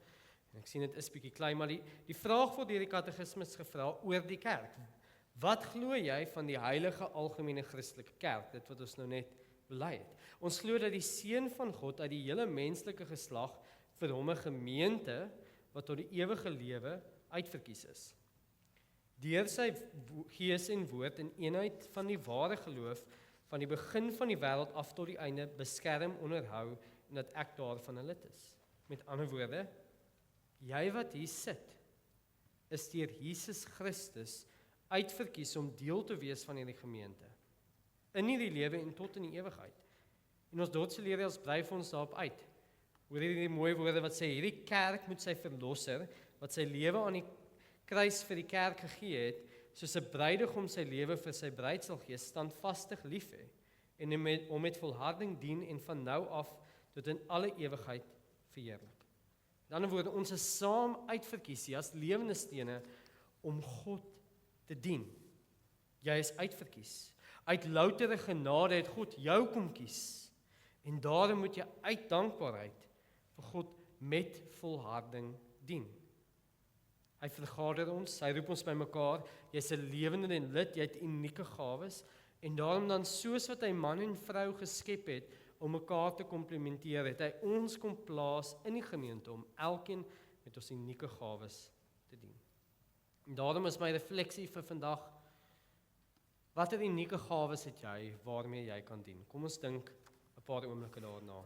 en ek sien dit is bietjie klein, maar die vraag word deur die katekismes gevra oor die kerk. Wat glo jy van die heilige algemene Christelike kerk, dit wat ons nou net bely het? Ons glo dat die Seun van God uit die hele menslike geslag vir hom 'n gemeente wat tot die ewige lewe uitverkies is. Deur sy gees en woord in eenheid van die ware geloof van die begin van die wêreld af tot die einde beskerm, onderhou, en dat ek daarvan 'n lid is. Met ander woorde, jy wat hier sit, is deur Jesus Christus uitverkies om deel te wees van hierdie gemeente. In hierdie lewe en tot in die ewigheid. En ons doodse leraars dryf ons daarop uit. Hoor hierdie mooi woorde wat sê, hierdie kerk moet sy verlosser, wat sy lewe aan die kruis vir die kerk gegee het, soos 'n bruidegom sy lewe vir sy bruid sal gee, standvastig lief hê, en hom met volharding dien en van nou af tot in alle ewigheid verheerlik. In ander woorde, ons is saam uitverkies as lewende stene om God te dien. Jy is uitverkies. Uit loutere genade het God jou kom kies. En daarom moet jy uit dankbaarheid vir God met volharding dien. Hy vergader ons, hy roep ons bymekaar, jy's 'n lewende en lid, jy het unieke gawes, en daarom dan soos wat hy man en vrou geskep het om mekaar te komplementeer, het hy ons kom plaas in die gemeente om elkeen met ons unieke gawes te dien. En daarom is my refleksie vir vandag, watter unieke gawes het jy waarmee jy kan dien? Kom ons dink 'n paar oomblikke daarna.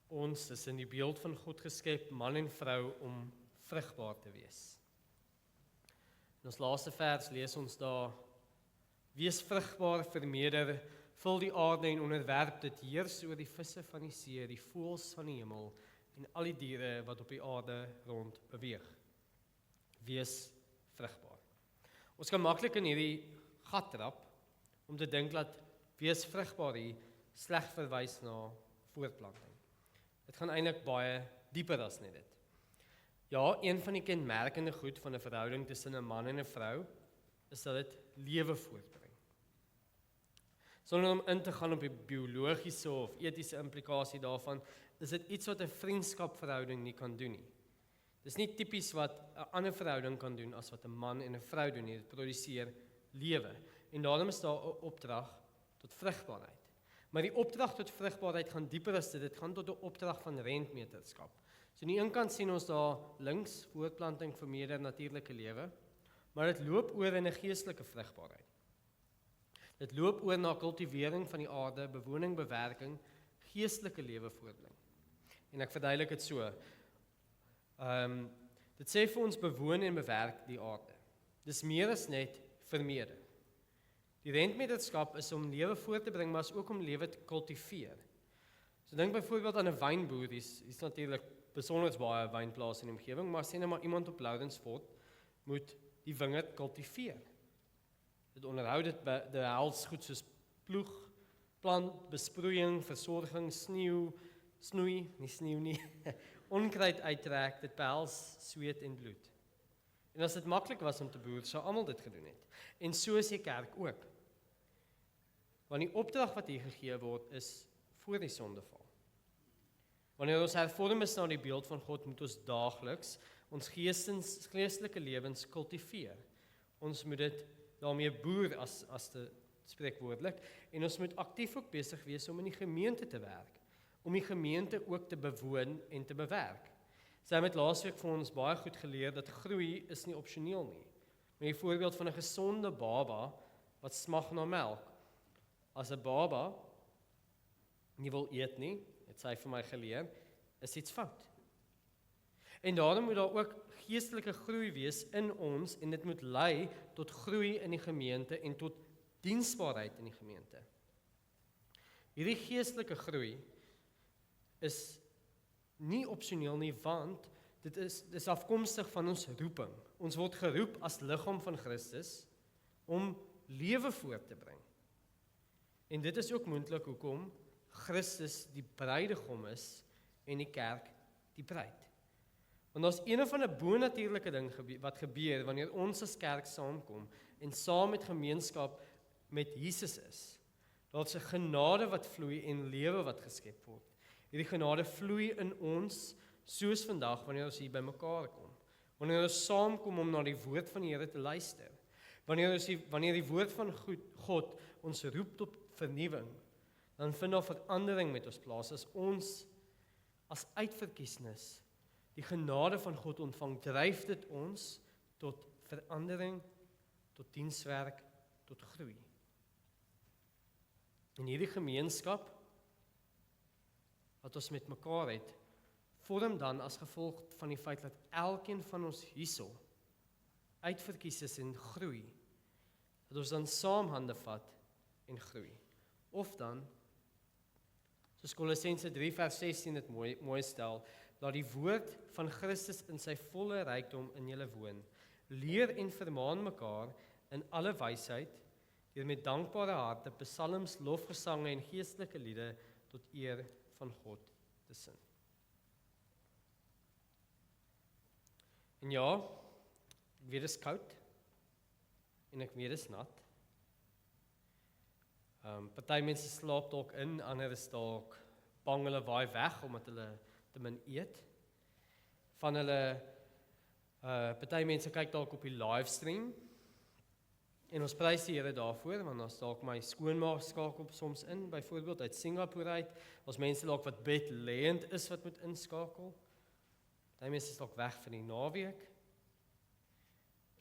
Ons is in die beeld van God geskep, man en vrou, om vrugbaar te wees. In ons laaste vers lees ons daar: Wees vrugbaar, vermeerder, vul die aarde en onderwerp dit, heers oor die visse van die see, die voëls van die hemel en al die diere wat op die aarde rond beweeg. Wees vrugbaar. Ons kan maklik in hierdie gat trap om te dink dat wees vrugbaar hier sleg verwys na voortplanting. Dit gaan eintlik baie dieper as net dit. Ja, een van die kenmerkende goed van 'n verhouding tussen 'n man en 'n vrou is dat dit lewe voortbring. Sonder om in te gaan op die biologiese of etiese implikasie daarvan, is dit iets wat 'n vriendskapverhouding nie kan doen nie. Dis nie tipies wat 'n ander verhouding kan doen as wat 'n man en 'n vrou doen nie. Dit produseer lewe. En daarom is daar 'n opdrag tot vrugbaarheid. Maar die opdrag tot vrugbaarheid gaan dieper as dit. Dit gaan tot 'n opdrag van rentmeterskap. So aan die een kant sien ons daar links voortplanting, vermeerder, natuurlike lewe, maar dit loop oor in 'n geestelike vrugbaarheid. Dit loop oor na kultivering van die aarde, bewoning, bewerking, geestelike lewe voortbring. En ek verduidelik dit so. Dit sê vir ons bewoon en bewerk die aarde. Dis meer as net vermeerder. Die rentmeterskap is om lewe voort te bring, maar is ook om lewe te kultiveer. So dink byvoorbeeld aan 'n wynboer, hier's natuurlik besonder baie wynplase in die omgewing, maar sien nou maar iemand op Loudensfort moet die wingerd kultiveer. Dit onderhou dit behels goed soos ploeg, plant, besproeiing, versorging, snoei, onkruid uittrek, dit behels sweet en bloed. En as dit maklik was om te boer, sou almal dit gedoen het. En so is die kerk ook. Want die opdrag wat hier gegee word is voor die sondeval. Wanneer ons hervorm is na die beeld van God, moet ons daagliks ons geestelike lewens kultiveer. Ons moet dit daarmee boer as te spreekwoordelik, en ons moet aktief ook besig wees om in die gemeente te werk, om die gemeente ook te bewoon en te bewerk. Sy het laasweek vir ons baie goed geleer dat groei is nie opsioneel nie. Met die voorbeeld van 'n gesonde baba wat smag na melk. As 'n baba nie wil eet nie, het sy vir my geleer, is iets fout. En daarom moet daar ook geestelike groei wees in ons, en dit moet lei tot groei in die gemeente en tot diensbaarheid in die gemeente. Hierdie geestelike groei is nie opsioneel nie, want dit is afkomstig van ons roeping. Ons word geroep as liggaam van Christus om lewe voort te bring. En dit is ook moontlik hoekom Christus die bruidegom is en die kerk die bruid. Want daar's een of ander bonatuurlike ding wat gebeur wanneer ons as kerk saamkom en saam met gemeenskap met Jesus is. Daar's 'n genade wat vloei en lewe wat geskep word. Hierdie genade vloei in ons soos vandag wanneer ons hier bymekaar kom. Wanneer ons saamkom om na die woord van die Here te luister. Wanneer die woord van God ons roep tot vernuwing, dan vind daar verandering met ons plaas. As ons as uitverkiesnes die genade van God ontvang, dryf dit ons tot verandering, tot dienswerk, tot groei. En hierdie gemeenskap wat ons met mekaar het, vorm dan as gevolg van die feit dat elkeen van ons hierso uitverkies is en groei, dat ons dan saam hande vat en groei. Of dan, soos Kolossense 3 vers 16 dit mooi stel, laat die woord van Christus in sy volle rykdom in julle woon. Leer en vermaan mekaar in alle wysheid, deur met dankbare harte psalms, lofgesange en geestelike liede tot eer van God te sing. En ja, ek weet dit is koud en ek weet dit is nat. Party mense slaap dalk in, ander is dalk bang hulle waai weg omdat hulle te min eet. Van hulle party mense kyk dalk op die livestream. En ons prys die Here daarvoor, want ons dalk my skoonma skakel soms in, byvoorbeeld uit Singapore uit. Ons mense dalk wat bedlêend is wat moet inskakel. Party mense is dalk weg vir die naweek.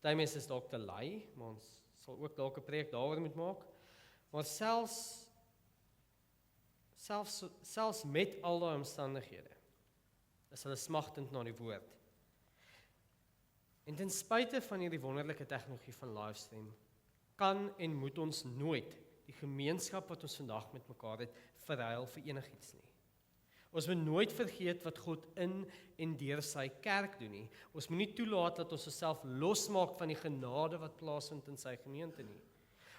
Party mense is dalk te lui, maar ons sal ook dalk 'n preek daaroor moet maak. Maar selfs selfs met al daai omstandighede, is hulle smagtend na die woord. En ten spyte van hierdie wonderlike tegnologie van livestream, kan en moet ons nooit die gemeenskap wat ons vandag met mekaar het, verruil vir enigiets nie. Ons moet nooit vergeet wat God in en deur sy kerk doen nie. Ons moet nie toelaat dat ons osself losmaak van die genade wat plaasvind in sy gemeente nie.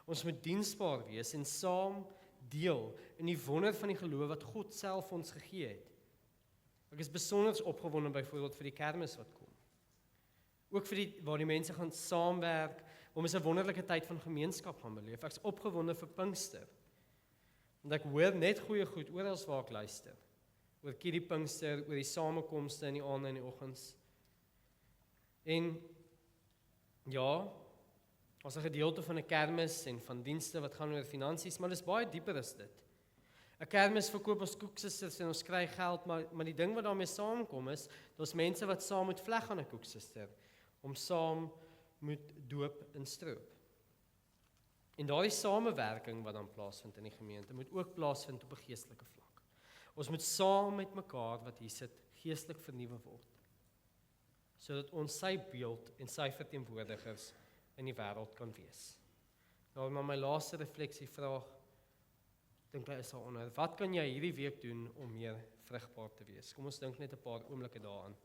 Ons moet diensbaar wees en saam deel in die wonder van die geloof wat God self ons gegee het. Ek is besonder opgewonde byvoorbeeld vir die kermis wat kom. Ook vir waar die mense gaan saamwerk, om ons 'n wonderlike tyd van gemeenskap gaan beleef. Ek is opgewonde vir Pinkster. Want ek hoor net goeie goed oral waar ek luister. Oor die Pinkster, oor die samekomste in die aande en die oggens. En ja, as 'n gedeelte van 'n kermis en van dienste wat gaan oor finansies, maar dis baie dieper as dit. 'n Kermis verkoop ons koeksisters en ons kry geld, maar die ding wat daarmee saamkom is, daar's mense wat saam moet vleg aan 'n koeksister, om saam moet doop en stroop. En daardie samewerking wat dan plaasvind in die gemeente, moet ook plaasvind op 'n geestelike vlak. Ons moet saam met mekaar wat hier sit, geestelik vernuwe word, sodat ons sy beeld en sy verteenwoordigers in die wêreld kan wees. Nou, maar my laaste refleksievraag, dink ek is daaronder, wat kan jy hierdie week doen om meer vrugbaar te wees? Kom ons dink net 'n paar oomblikke daaraan.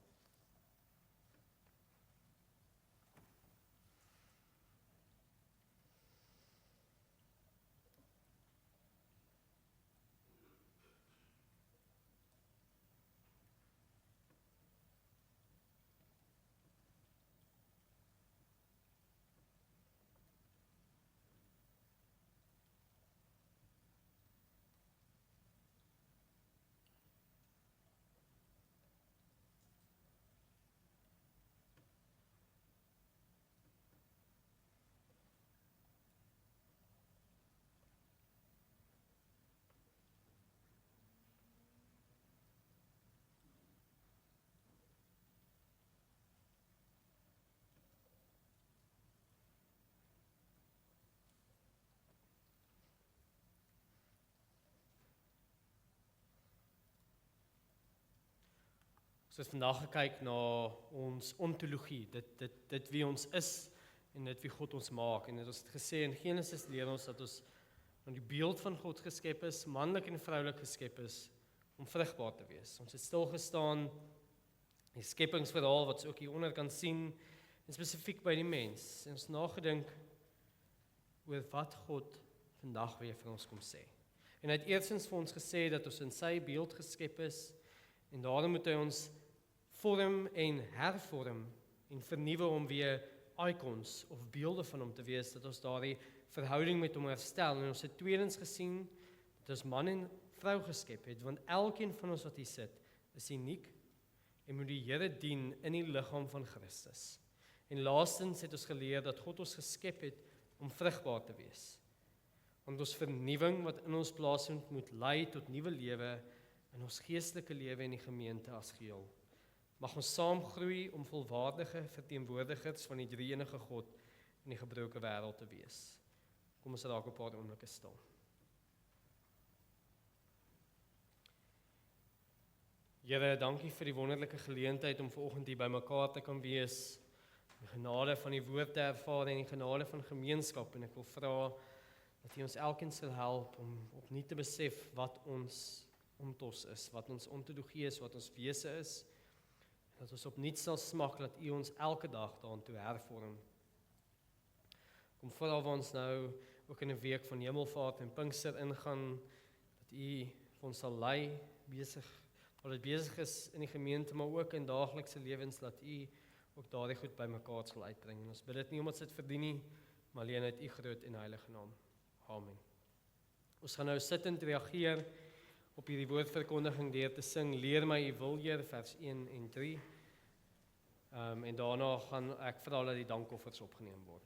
Ons het vandag gekyk na ons ontologie, dit wie ons is en dit wie God ons maak. En ons het gesê in Genesis leer ons dat ons aan die beeld van God geskep is, manlik en vroulik geskep is, om vrugbaar te wees. Ons het stil gestaan, die skepingsverhaal wat ons ook hieronder kan sien, en spesifiek by die mens. En ons nagedink oor wat God vandag weer vir ons kom sê. En hy het eerstens vir ons gesê dat ons in sy beeld geskep is, en daarom moet hy ons vorm en hervorm en vernuwe om weer icons of beelde van hom te wees, dat ons daardie verhouding met hom herstel. En ons het tweedens gesien dat ons man en vrou geskep het, want elkeen van ons wat hier sit, is uniek en moet die Here dien in die liggaam van Christus. En laastens het ons geleer dat God ons geskep het om vrugbaar te wees. Want ons vernuwing wat in ons plaasvind moet lei tot nuwe lewe in ons geestelike lewe en die gemeente as geheel. Mag ons saam groei om volwaardige verteenwoordigers van die drie-enige God in die gebroke wêreld te wees. Kom ons raak 'n paar oomblikke stil. Here, dankie vir die wonderlike geleentheid om vanoggend hier bymekaar te kan wees. Die genade van die woord te ervaar en die genade van gemeenskap. En ek wil vra dat U ons elkeen sal help om opnuut te besef wat ons ontos is, wat ons ontologie is, wat ons wese is. Dat ons opnuut sal smak dat U ons elke dag daartoe hervorm. Kom vooral waar ons nou ook in 'n week van Hemelvaart en Pinkster ingaan, dat U vir ons sal lei, wat dit besig is in die gemeente, maar ook in daaglikse lewens, dat U ook daardie goed bymekaar sal uitbring. En ons bid dit nie omdat dit verdien nie, maar alleen uit U groot en heilige naam. Amen. Ons gaan nou sittend reageer op hierdie woordverkondiging deur te sing, Leer my U wil, Heer, vers 1 en 3. En daarna gaan ek vra dat die dankoffers opgeneem word.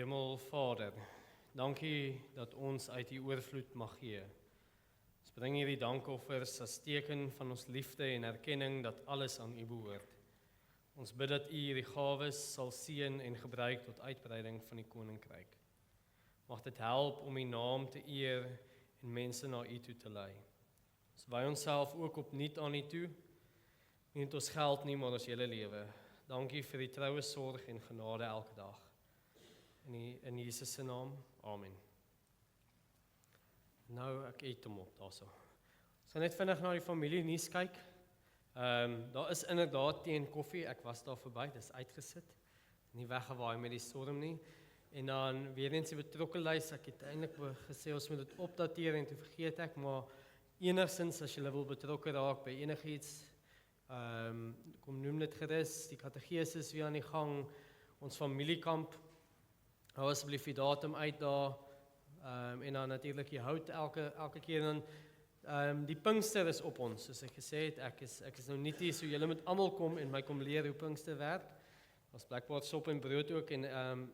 Hemelvader, dankie dat ons uit die oorvloed mag gee. Ons bring hierdie dankoffers as teken van ons liefde en erkenning dat alles aan U behoort. Ons bid dat U hierdie gawes sal seën en gebruik tot uitbreiding van die koninkryk. Mag dit help om U naam te eer en mense na U toe te lei. Ons wy onsself ook opnuut aan U toe, nie net ons geld nie, maar ons hele lewe. Dankie vir die troue sorg en genade elke dag. In Jesus se naam, amen. Nou, ek eet hom op daarso. Ons gaan net vinnig na die familie nuus kyk. Daar is inderdaad tee en koffie, ek was daar verby, dis uitgesit. Nie weggewaai met die storm nie. En dan weer eens die betrokke lys, ek het eintlik gesê ons moet dit opdateer en toe vergeet ek, maar enigstens as jy wil betrokke raak by enigiets, kom noem dit gerus, die kategesis weer aan die gang, ons familiekamp, hou asseblief die datum uit daar, en dan natuurlik die hout elke keer dan, die Pinkster is op ons, soos ek gesê het, ek is nou nie hier, so julle moet almal kom en my kom leer hoe Pinkster werk. Ons blikbaar sop en brood ook, en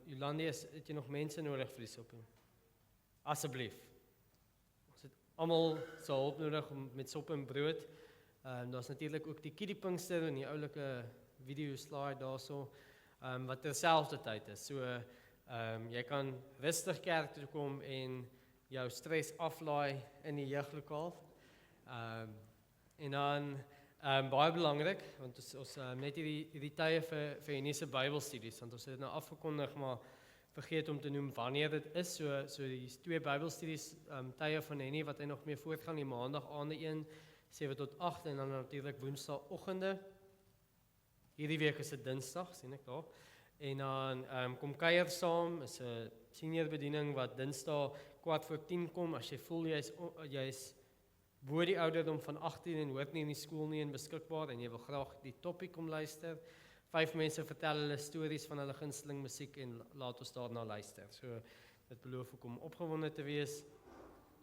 Jolande, het jy nog mense nodig vir die sop? Asseblief. Ons het almal so hulp nodig met sop en brood. Daar's natuurlik ook die kiddie Pinkster en die oulike video slide daarso, wat terselfdertyd is. So, jy kan rustig kerk toe kom en jou stres aflaai in die jeuglokaal. En dan baie belangrik, want ons net hierdie tye vir Hennie se Bybelstudies, want ons het dit nou afgekondig, maar vergeet om te noem wanneer dit is. So die 2 Bybelstudies tye van Hennie wat hy nog mee voortgaan, die maandag aande 1, 7 tot 8 en dan natuurlik woensdagoggende. Hierdie week is dit Dinsdag, sien ek daar. En dan kom kuier saam, is 'n senior bediening wat Dinsdag 9:45 kom. As jy voel jy's bo die ouderdom van 18 en hoort nie in die skool nie en beskikbaar en jy wil graag die topic kom luister. 5 mense vertel hulle stories van hulle gunsteling musiek en laat ons daarna luister. So dit beloof ook om opgewonde te wees.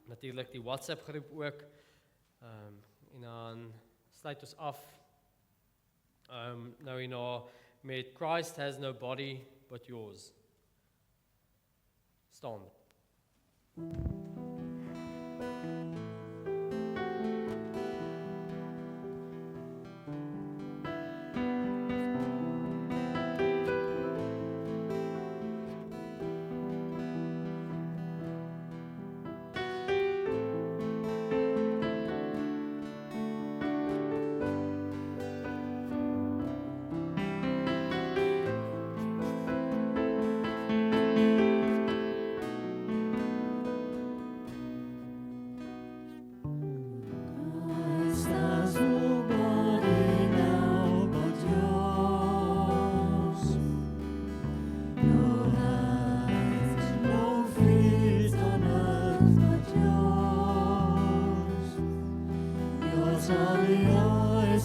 Natuurlik die WhatsApp groep ook. En dan sluit ons af. Nou hierna met Christ has no body but yours. Staan.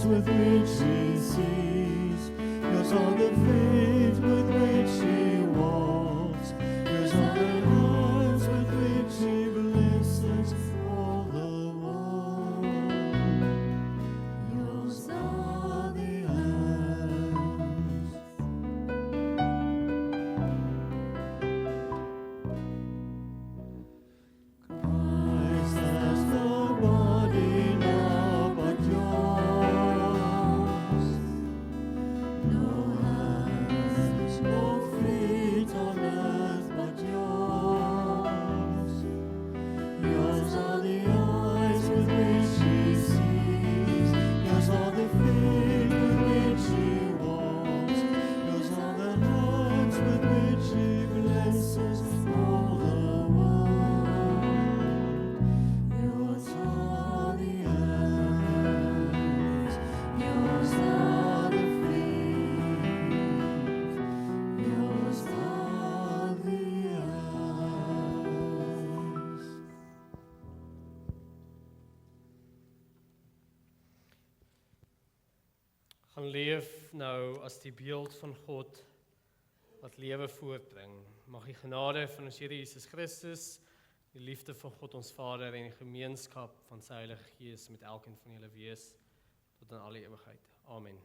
With which she sees, yours are the feet with which she walks, yours are the hands with which she blesses all the world. Yours are the hands. Christ has no body now but yours. Gaan leef nou as die beeld van God wat lewe voortbring. Mag die genade van ons Here Jesus Christus, die liefde van God ons Vader en die gemeenskap van sy Heilige Gees met elkeen van julle wees tot in alle ewigheid. Amen.